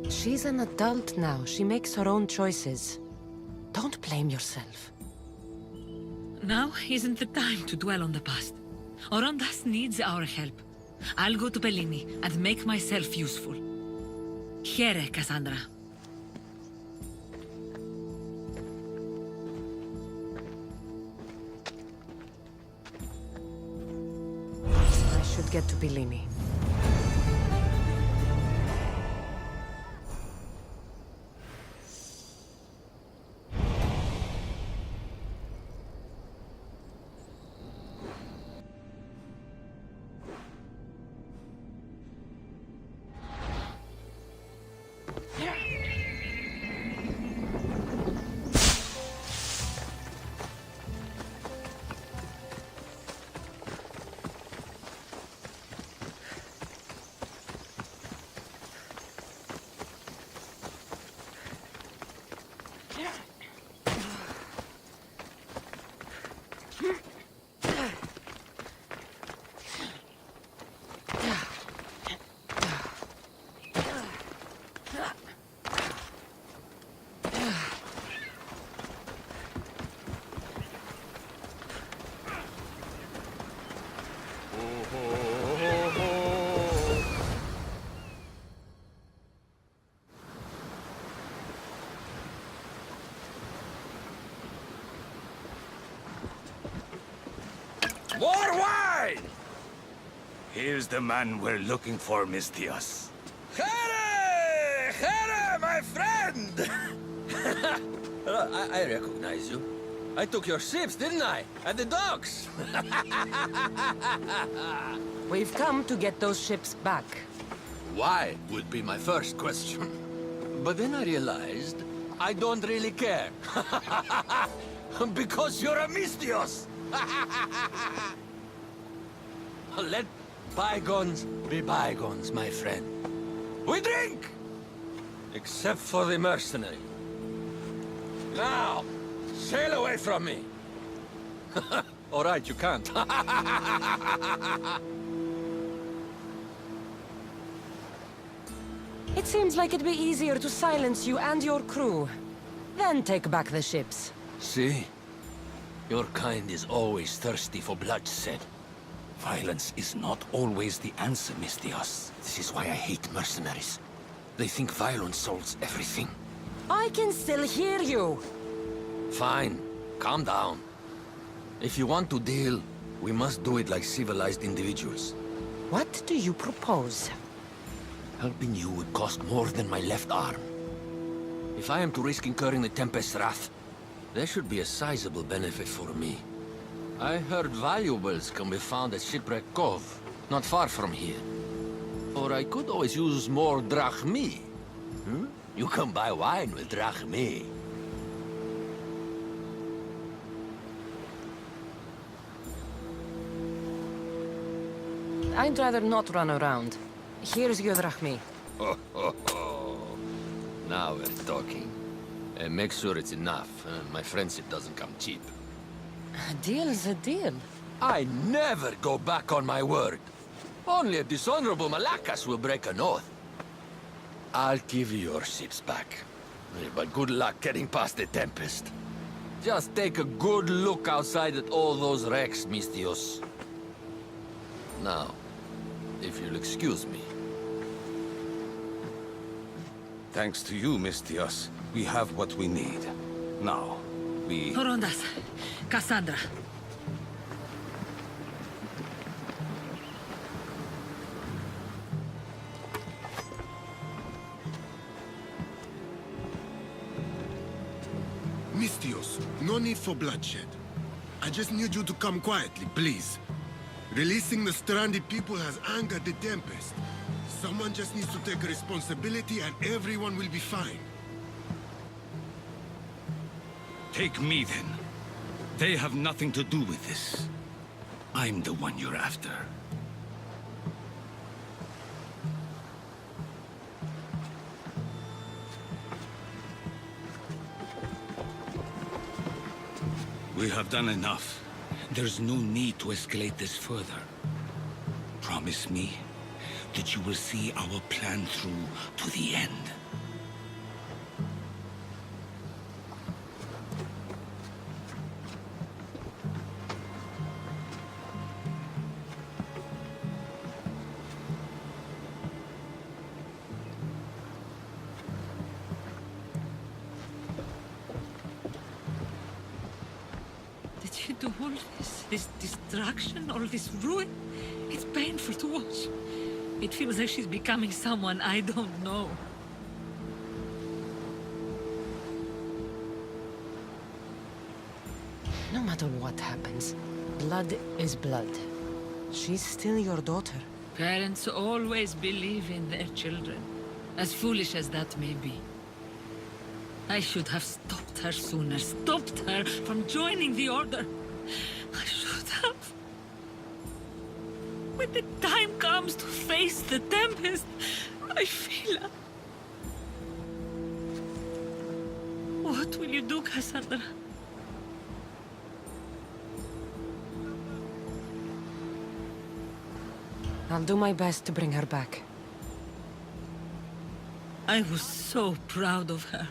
She's an adult now. She makes her own choices. Don't blame yourself. Now isn't the time to dwell on the past. Orondas needs our help. I'll go to Bellini and make myself useful. Here, Cassandra. I should get to Bellini. More wine! Here's the man we're looking for, Mistios. Here! Here, my friend! I recognize you. I took your ships, didn't I? At the docks! We've come to get those ships back. Why would be my first question. But then I realized I don't really care. Because you're a Mistios! Let bygones be bygones, my friend. We drink! Except for the mercenary. Now, sail away from me. All right, you can't. It seems like it'd be easier to silence you and your crew, then take back the ships. See? Your kind is always thirsty for bloodshed. Violence is not always the answer, Mistios. This is why I hate mercenaries. They think violence solves everything. I can still hear you. Fine. Calm down. If you want to deal, we must do it like civilized individuals. What do you propose? Helping you would cost more than my left arm. If I am to risk incurring the Tempest's wrath, there should be a sizable benefit for me. I heard valuables can be found at Shipwreck Cove, not far from here. Or I could always use more drachmi. You can buy wine with drachmi. I'd rather not run around. Here's your drachmi. Now we're talking. And make sure it's enough. My friendship doesn't come cheap. A deal's a deal. I never go back on my word. Only a dishonorable Malakas will break an oath. I'll give you your ships back. But good luck getting past the Tempest. Just take a good look outside at all those wrecks, Mistios. Now, if you'll excuse me. Thanks to you, Mistios, we have what we need. Now, we... Horondas, Cassandra. Mistios, no need for bloodshed. I just need you to come quietly, please. Releasing the stranded people has angered the Tempest. Someone just needs to take responsibility and everyone will be fine. Take me, then. They have nothing to do with this. I'm the one you're after. We have done enough. There's no need to escalate this further. Promise me that you will see our plan through to the end. Did you do all this? This destruction, all this ruin? It's painful to watch. It feels like she's becoming someone I don't know. No matter what happens, blood is blood. She's still your daughter. Parents always believe in their children, as foolish as that may be. I should have stopped her sooner, stopped her from joining the Order. I should have. When the time comes to face the Tempest, I feel... What will you do, Cassandra? I'll do my best to bring her back. I was so proud of her.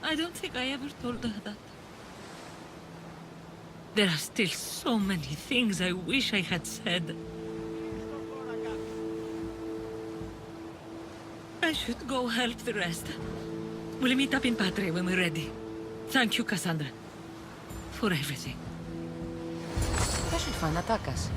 I don't think I ever told her that. There are still so many things I wish I had said. I should go help the rest. We'll meet up in Patre when we're ready. Thank you, Cassandra, for everything. I should find Atakas.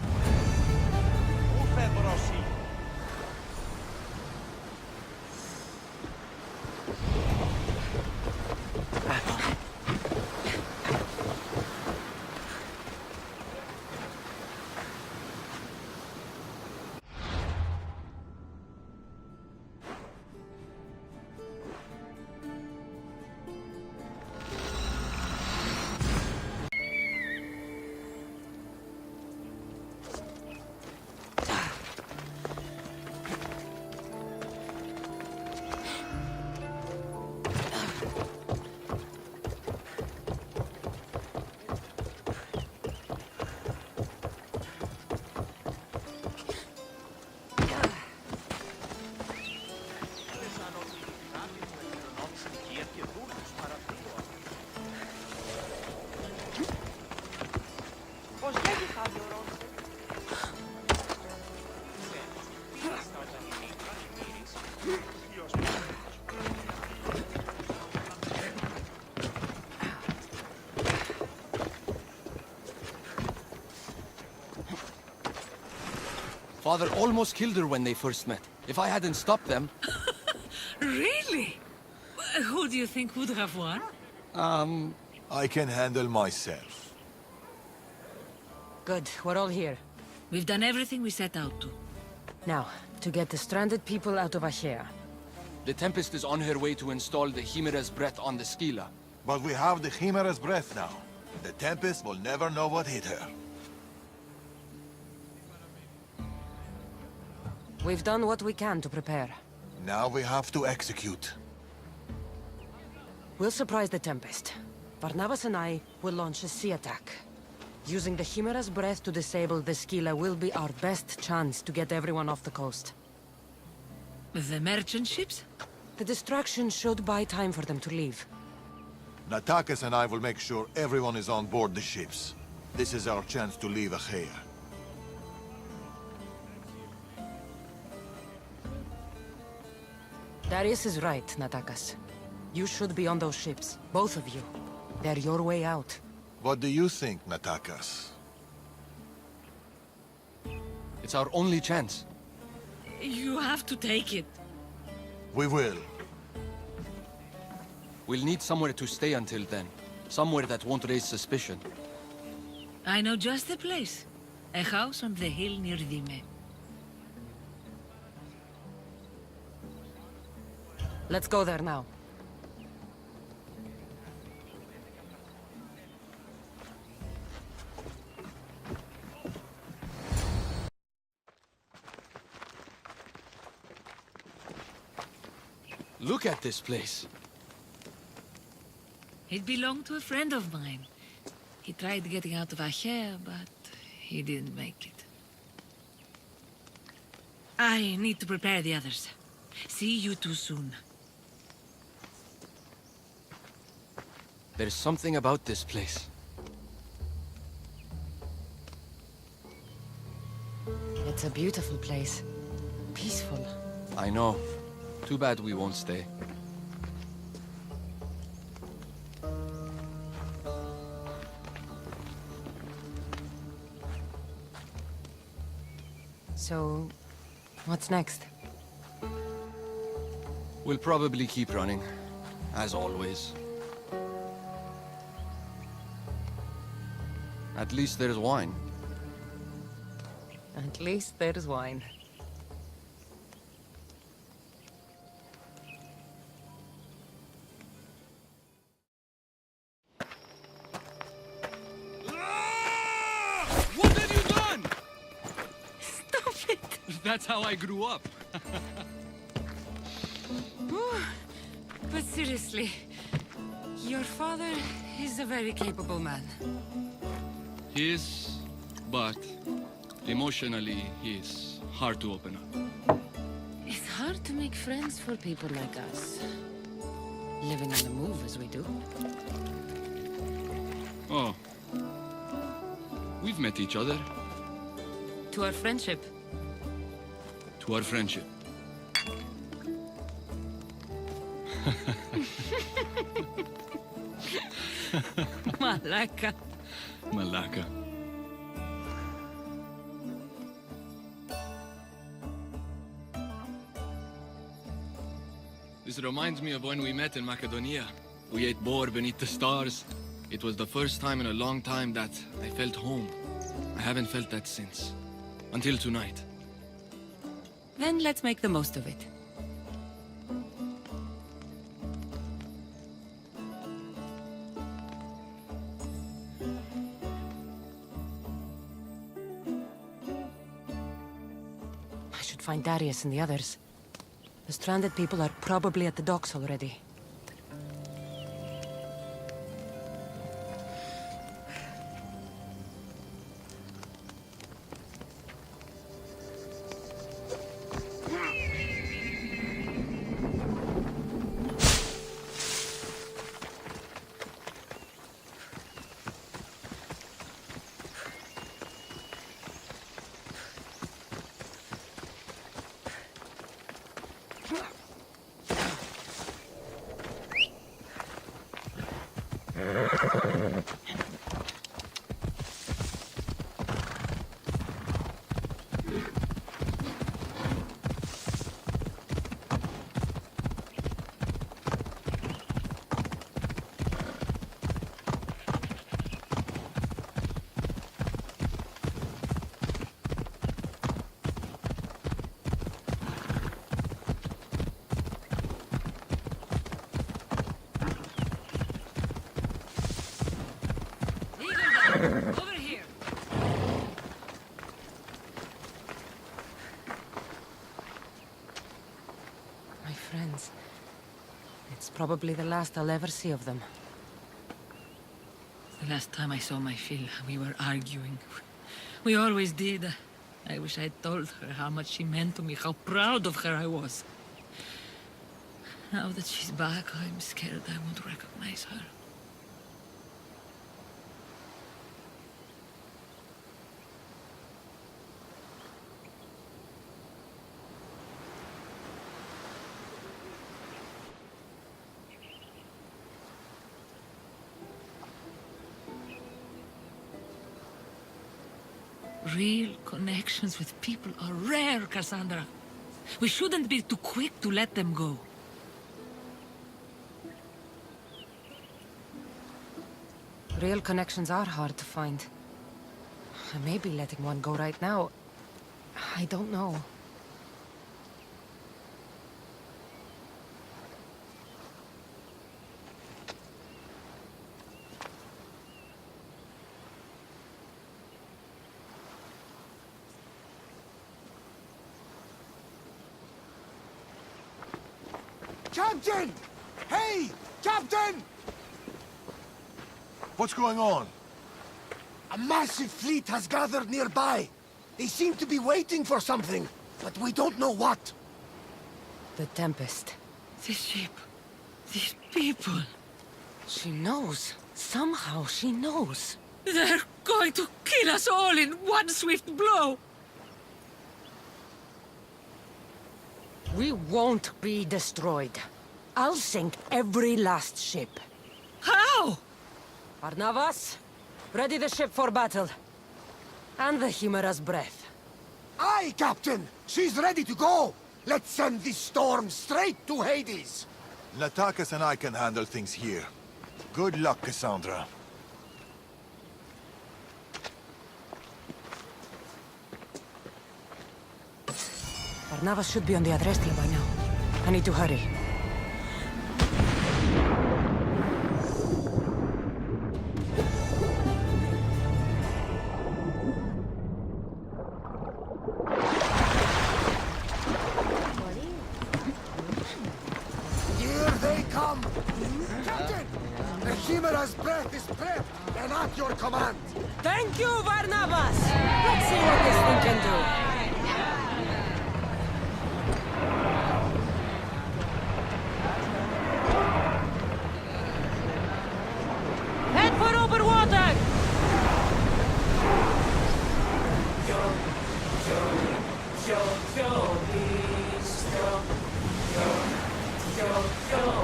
Father almost killed her when they first met. If I hadn't stopped them... Really? Who do you think would have won? I can handle myself. Good, we're all here. We've done everything we set out to. Now, to get the stranded people out of Achaea. The Tempest is on her way to install the Chimera's breath on the Scylla. But we have the Chimera's breath now. The Tempest will never know what hit her. We've done what we can to prepare. Now we have to execute. We'll surprise the Tempest. Barnabas and I will launch a sea attack. Using the Chimera's breath to disable the Scylla will be our best chance to get everyone off the coast. The merchant ships? The distraction should buy time for them to leave. Natakas and I will make sure everyone is on board the ships. This is our chance to leave Achaea. Darius is right, Natakas. You should be on those ships, both of you. They're your way out. What do you think, Natakas? It's our only chance. You have to take it. We will. We'll need somewhere to stay until then. Somewhere that won't raise suspicion. I know just the place. A house on the hill near Dime. Let's go there now. Look at this place. It belonged to a friend of mine. He tried getting out of Achaea, but he didn't make it. I need to prepare the others. See you two soon. There's something about this place. It's a beautiful place. Peaceful. I know. Too bad we won't stay. So, what's next? We'll probably keep running, as always. At least there's wine. At least there's wine. What have you done? Stop it! That's how I grew up. But seriously, your father is a very capable man. He is, but emotionally, he's hard to open up. It's hard to make friends for people like us. Living on the move as we do. Oh. We've met each other. To our friendship. To our friendship. Malaka. Malaka. This reminds me of when we met in Macedonia. We ate boar beneath the stars. It was the first time in a long time that I felt home. I haven't felt that since. Until tonight. Then let's make the most of it. I should find Darius and the others. The stranded people are probably at the docks already. Over here. My friends, it's Probably the last I'll ever see of them. The last time I saw my Phil, we were arguing. We always did. I wish I'd told her how much she meant to me, how proud of her I was. Now that she's back, I'm scared I won't recognize her. Real connections with people are rare, Cassandra. We shouldn't be too quick to let them go. Real connections are hard to find. I may be letting one go right now. I don't know. Captain! Hey! Captain! What's going on? A massive fleet has gathered nearby. They seem to be waiting for something, but we don't know what. The Tempest. This ship. These people. She knows. Somehow she knows. They're going to kill us all in one swift blow. We won't be destroyed. I'll sink every last ship. How? Barnabas, ready the ship for battle. And the Chimera's breath. Aye, Captain! She's ready to go! Let's send this storm straight to Hades! Natakas and I can handle things here. Good luck, Cassandra. Barnabas should be on the Adrestia by now. I need to hurry. Here they come! Captain! The Chimera's breath is prepped and at your command! Thank you, Barnabas! Let's see what this thing can do. Head for open water!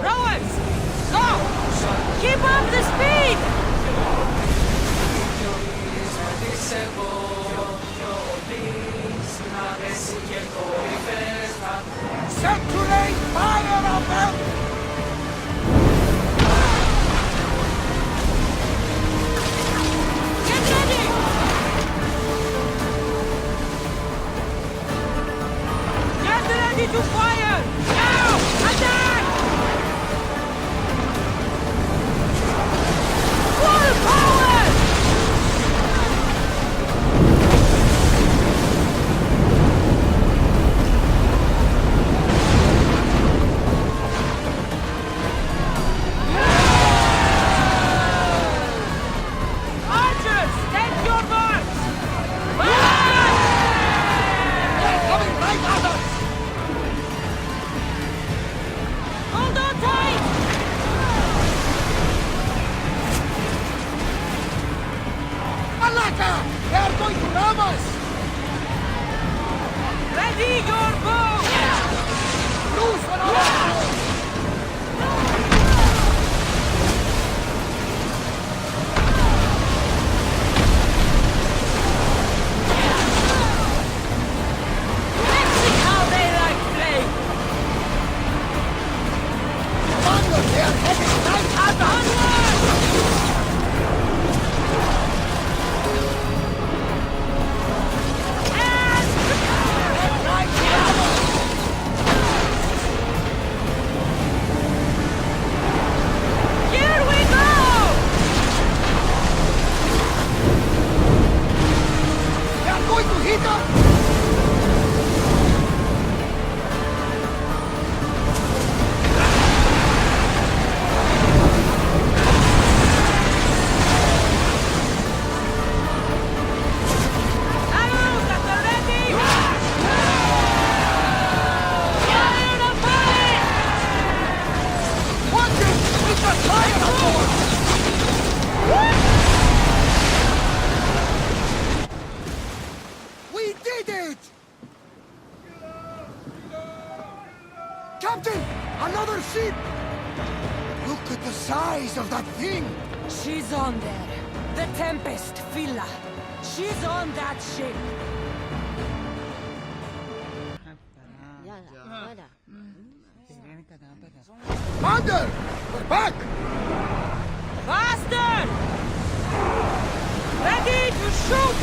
Rowers! Go! Keep up the speed! Circulate fire on them! Get ready! Get ready to fire! Now! Attack! Full power! Archers, take your marks! Fire! They're coming right at us! Hold on tight! Malaka! They're going to ram us! Ready your bow! Loose one of us! Let's see how they like play! Commander, they are heading right at us! And... They're right at us! She's on there. The Tempest, Villa. She's on that ship. Commander! We're back! Faster! Ready to shoot!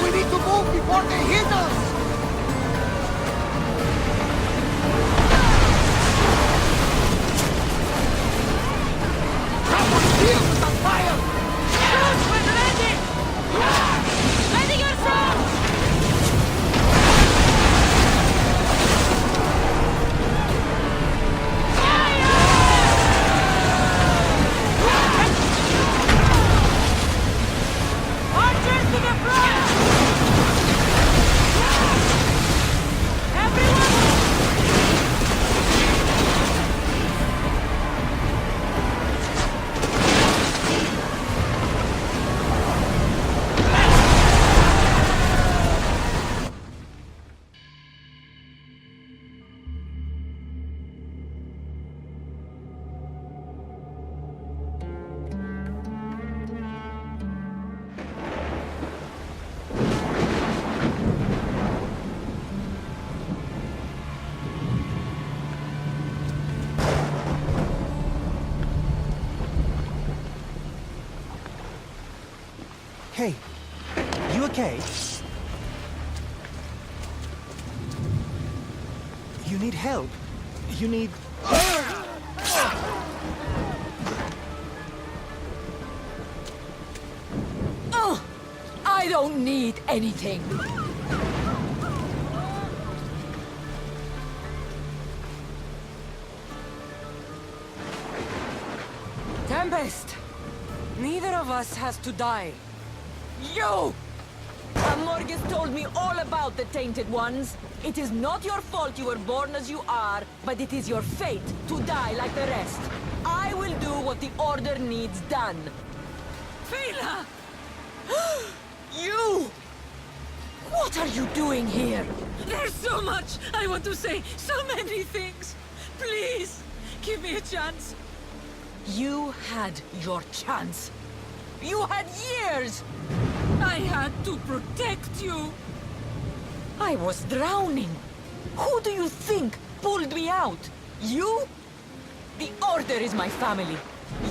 We need to move before they hit us! Someone deal with the fire! Shoot when ready! Ready yourself! Archers to the front! Hey, you okay? You need help. You need... I don't need anything. Tempest! Neither of us has to die. You! Morgus told me all about the Tainted Ones. It is not your fault you were born as you are, but it is your fate to die like the rest. I will do what the Order needs done. Fela! You! What are you doing here? There's so much I want to say, so many things. Please, give me a chance. You had your chance. You had years! I had to protect you. I was drowning. Who do you think pulled me out? You? The Order is my family.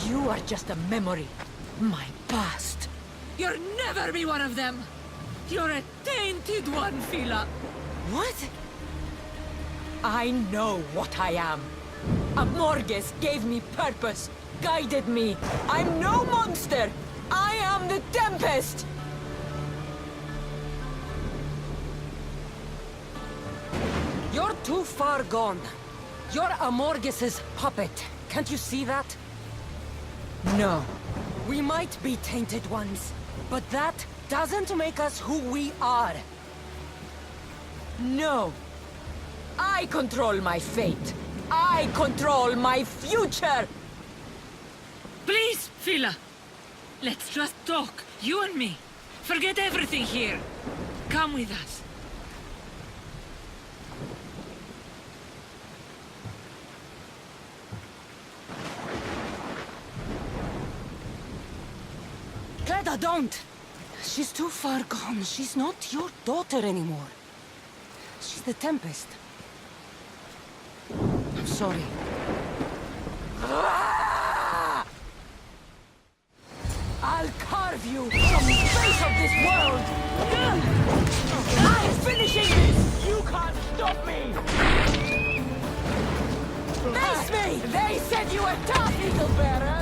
You are just a memory. My past. You'll never be one of them. You're a tainted one, Fela. What? I know what I am. Morgus gave me purpose, guided me. I'm no monster. I am the Tempest. You're too far gone. You're Morgus's puppet. Can't you see that? No. We might be Tainted Ones, but that doesn't make us who we are. No. I control my fate. I control my future! Please, Fela. Let's just talk, you and me. Forget everything here. Come with us. Cleda, don't! She's too far gone. She's not your daughter anymore. She's the Tempest. I'm sorry. I'll carve you from the face of this world! I'm finishing this! You can't stop me! Face me! They said you were tough, Eagle Bearer!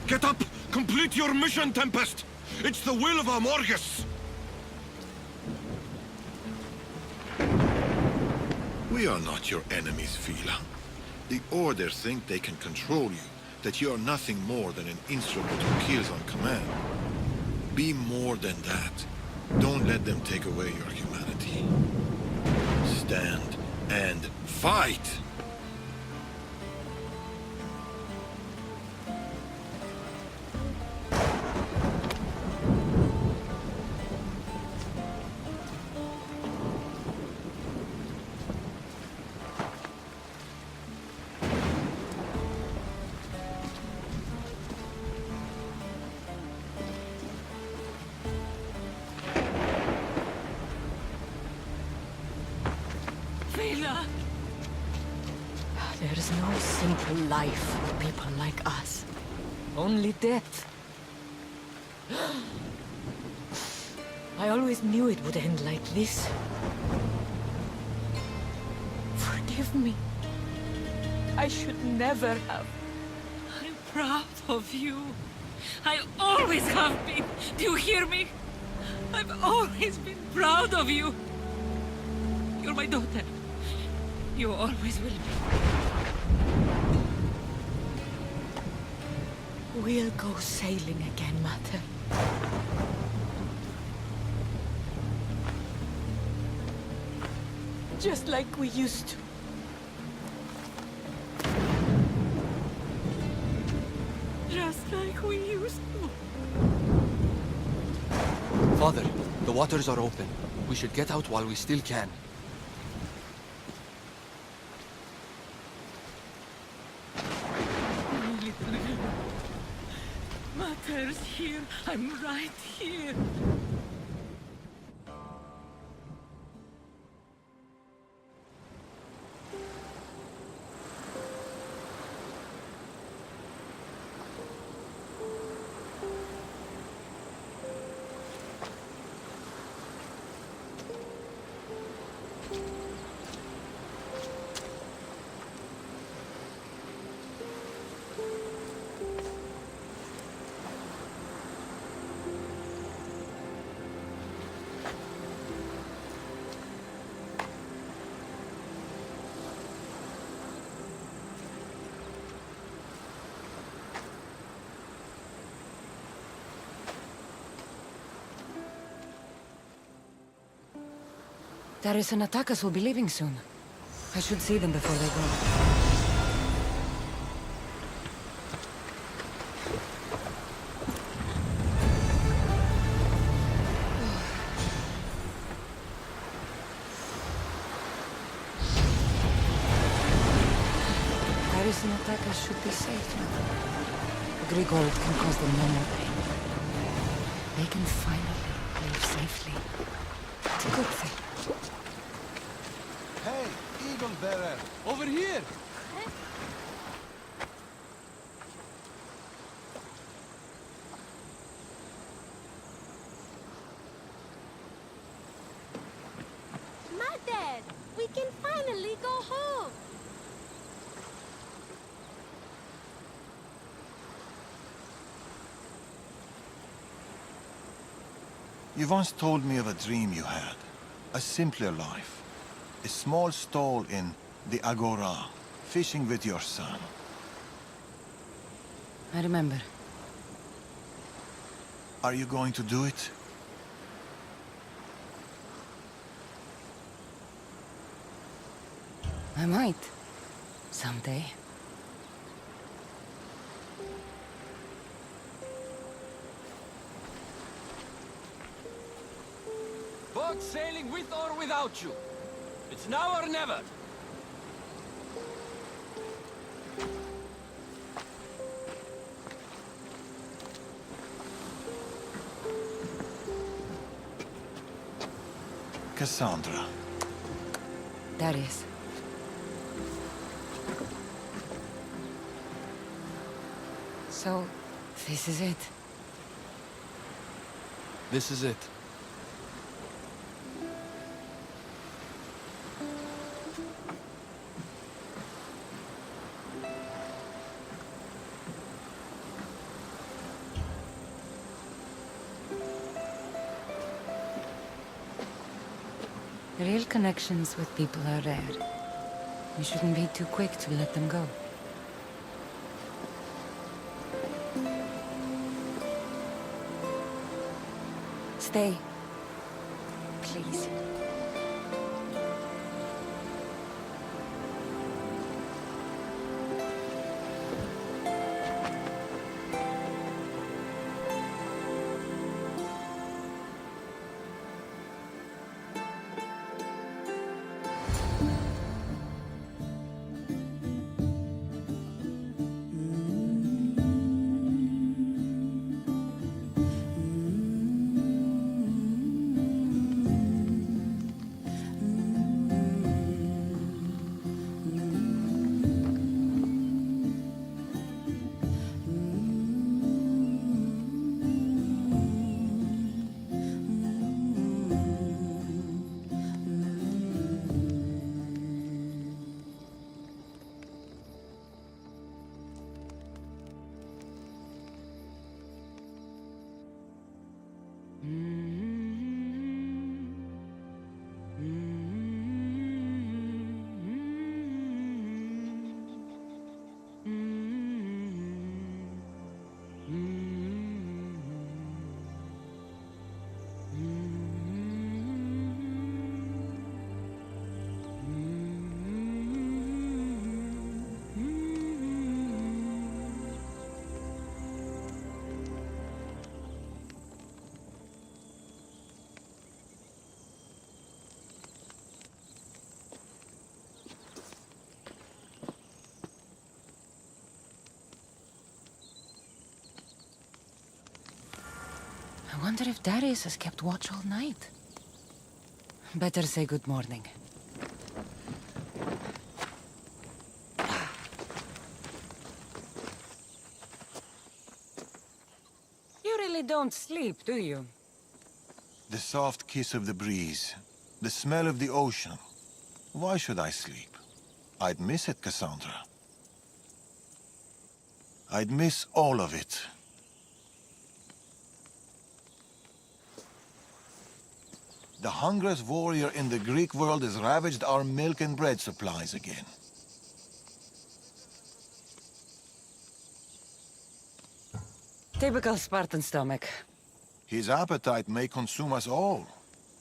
Get up! Complete your mission, Tempest! It's the will of Amorgus! We are not your enemies, Fila. The Order think they can control you, that you are nothing more than an instrument who kills on command. Be more than that. Don't let them take away your humanity. Stand and fight! There's no simple life for people like us. Only death. I always knew it would end like this. Forgive me. I should never have. I'm proud of you. I always have been. Do you hear me? I've always been proud of you. You're my daughter. You always will be. We'll go sailing again, Mother. Just like we used to. Just like we used to. Father, the waters are open. We should get out while we still can. Mother's here. I'm right here. Darius and Atakas will be leaving soon. I should see them before they go. Darius and Atakas should be safe now. The Greek world can cause them no more pain. They can finally live safely. It's a good thing. Hey, Eagle Bearer! Over here! Mother, we can finally go home. You once told me of a dream you had. A simpler life. A small stall in the Agora, fishing with your son. I remember. Are you going to do it? I might. Someday. Boat sailing with or without you. It's now or never. Cassandra. Darius. So, this is it. This is it. Real connections with people are rare. We shouldn't be too quick to let them go. Stay. Please. I wonder if Darius has kept watch all night. Better say good morning. You really don't sleep, do you? The soft kiss of the breeze, the smell of the ocean. Why should I sleep? I'd miss it, Cassandra. I'd miss all of it. The hungriest warrior in the Greek world has ravaged our milk and bread supplies again. Typical Spartan stomach. His appetite may consume us all.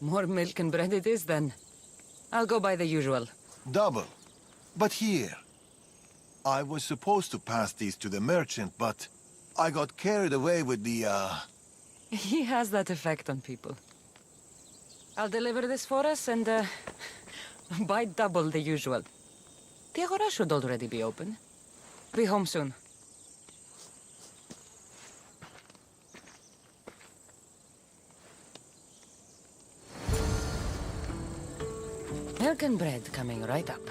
More milk and bread it is, then. I'll go by the usual. Double. But here. I was supposed to pass these to the merchant, but I got carried away with the, He has that effect on people. I'll deliver this for us and, buy double the usual. The Agora should already be open. Be home soon. Milk and bread coming right up.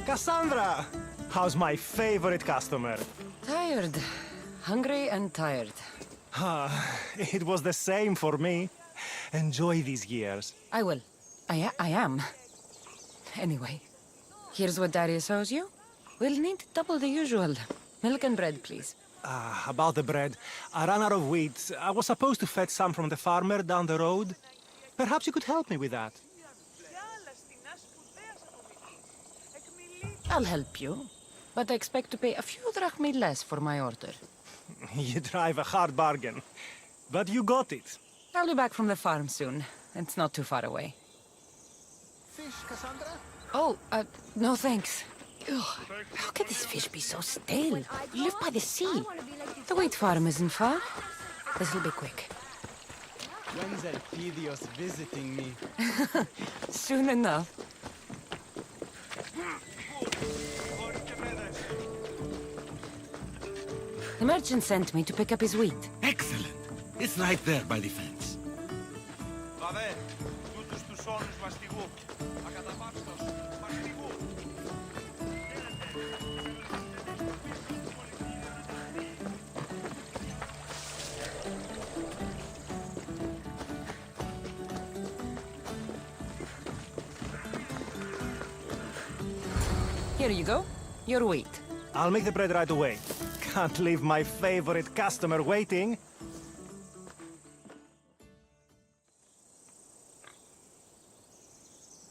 Cassandra! How's my favorite customer? Tired. Hungry and tired. It was the same for me. Enjoy these years. I will. I am. Anyway, here's what Darius owes you. We'll need double the usual. Milk and bread, please. About the bread. I ran out of wheat. I was supposed to fetch some from the farmer down the road. Perhaps you could help me with that. I'll help you, but I expect to pay a few drachmi less for my order. You drive a hard bargain, but you got it. I'll be back from the farm soon. It's not too far away. Fish, Cassandra? Oh, no thanks. Ugh, how can this fish be so stale? We live by the sea. The wheat farm isn't far. This'll be quick. When's Elpidios visiting me? Soon enough. The merchant sent me to pick up his wheat. Excellent. It's right there by the fence. Here you go. Your wheat. I'll make the bread right away. Can't leave my favorite customer waiting.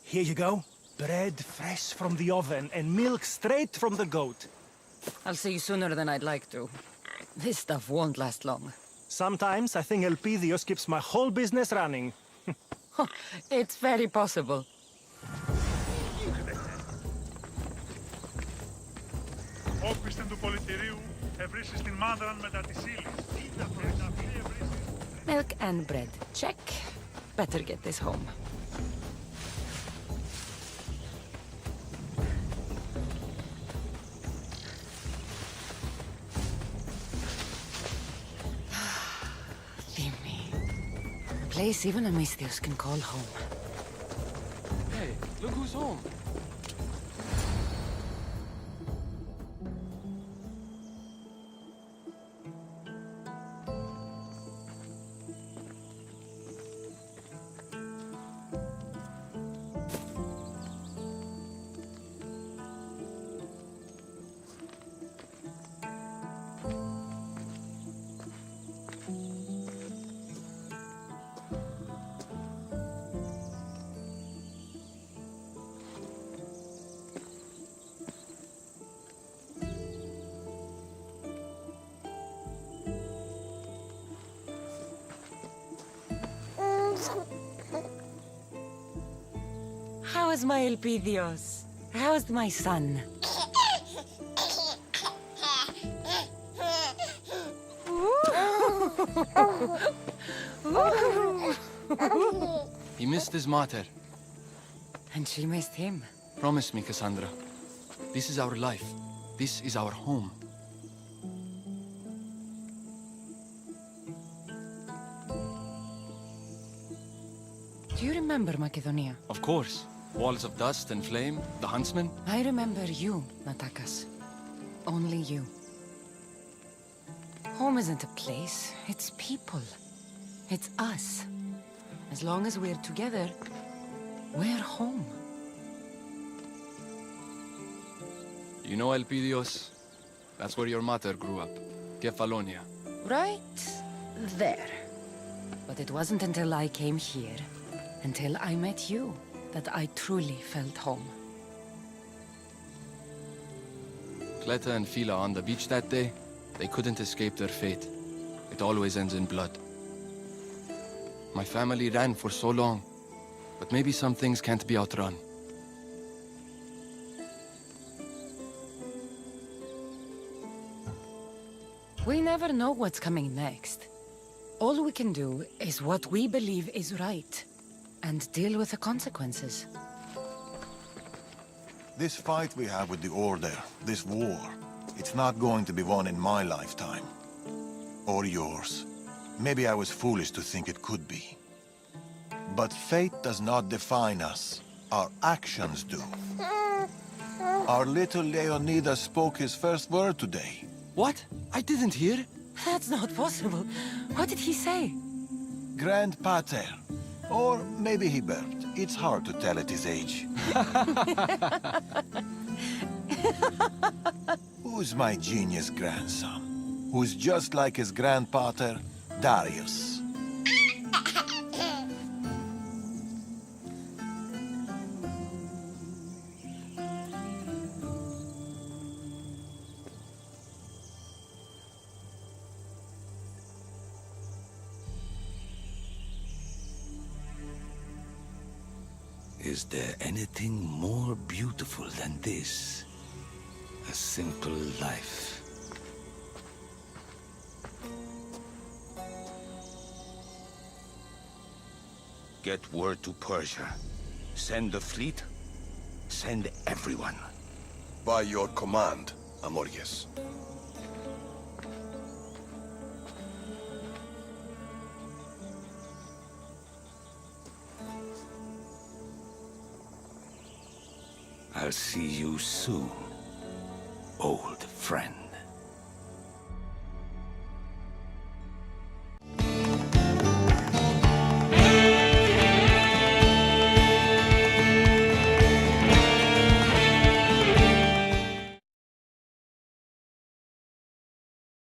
Here you go. Bread fresh from the oven and milk straight from the goat. I'll see you sooner than I'd like to. This stuff won't last long. Sometimes I think Elpidios keeps my whole business running. It's very possible. Όπισθεν του πολιτηρίου ευρύσεις την μάνδραν μετά της ύλης. Milk and bread. Check. Better get this home. Dimmy. A place even a Mystios can call home. Hey, look who's home. How's my Elpidios? How's my son? He missed his mater. And she missed him. Promise me, Cassandra. This is our life. This is our home. Do you remember Macedonia? Of course. Walls of dust and flame, the huntsman. I remember you, Natakas. Only you. Home isn't a place, it's people. It's us. As long as we're together, we're home. You know Elpidios? That's where your mater grew up. Kefalonia. Right there. But it wasn't until I came here, until I met you, that I truly felt home. Kleta and Fila on the beach that day, they couldn't escape their fate. It always ends in blood. My family ran for so long, but maybe some things can't be outrun. We never know what's coming next. All we can do is what we believe is right, and deal with the consequences. This fight we have with the Order, this war, it's not going to be won in my lifetime. Or yours. Maybe I was foolish to think it could be. But fate does not define us. Our actions do. Our little Leonidas spoke his first word today. What? I didn't hear. That's not possible. What did he say? Grand Pater. Or maybe he burped. It's hard to tell at his age. Who's my genius grandson? Who's just like his grandpater, Darius? Is there anything more beautiful than this? A simple life. Get word to Persia. Send the fleet. Send everyone. By your command, Amorges. I'll see you soon, old friend.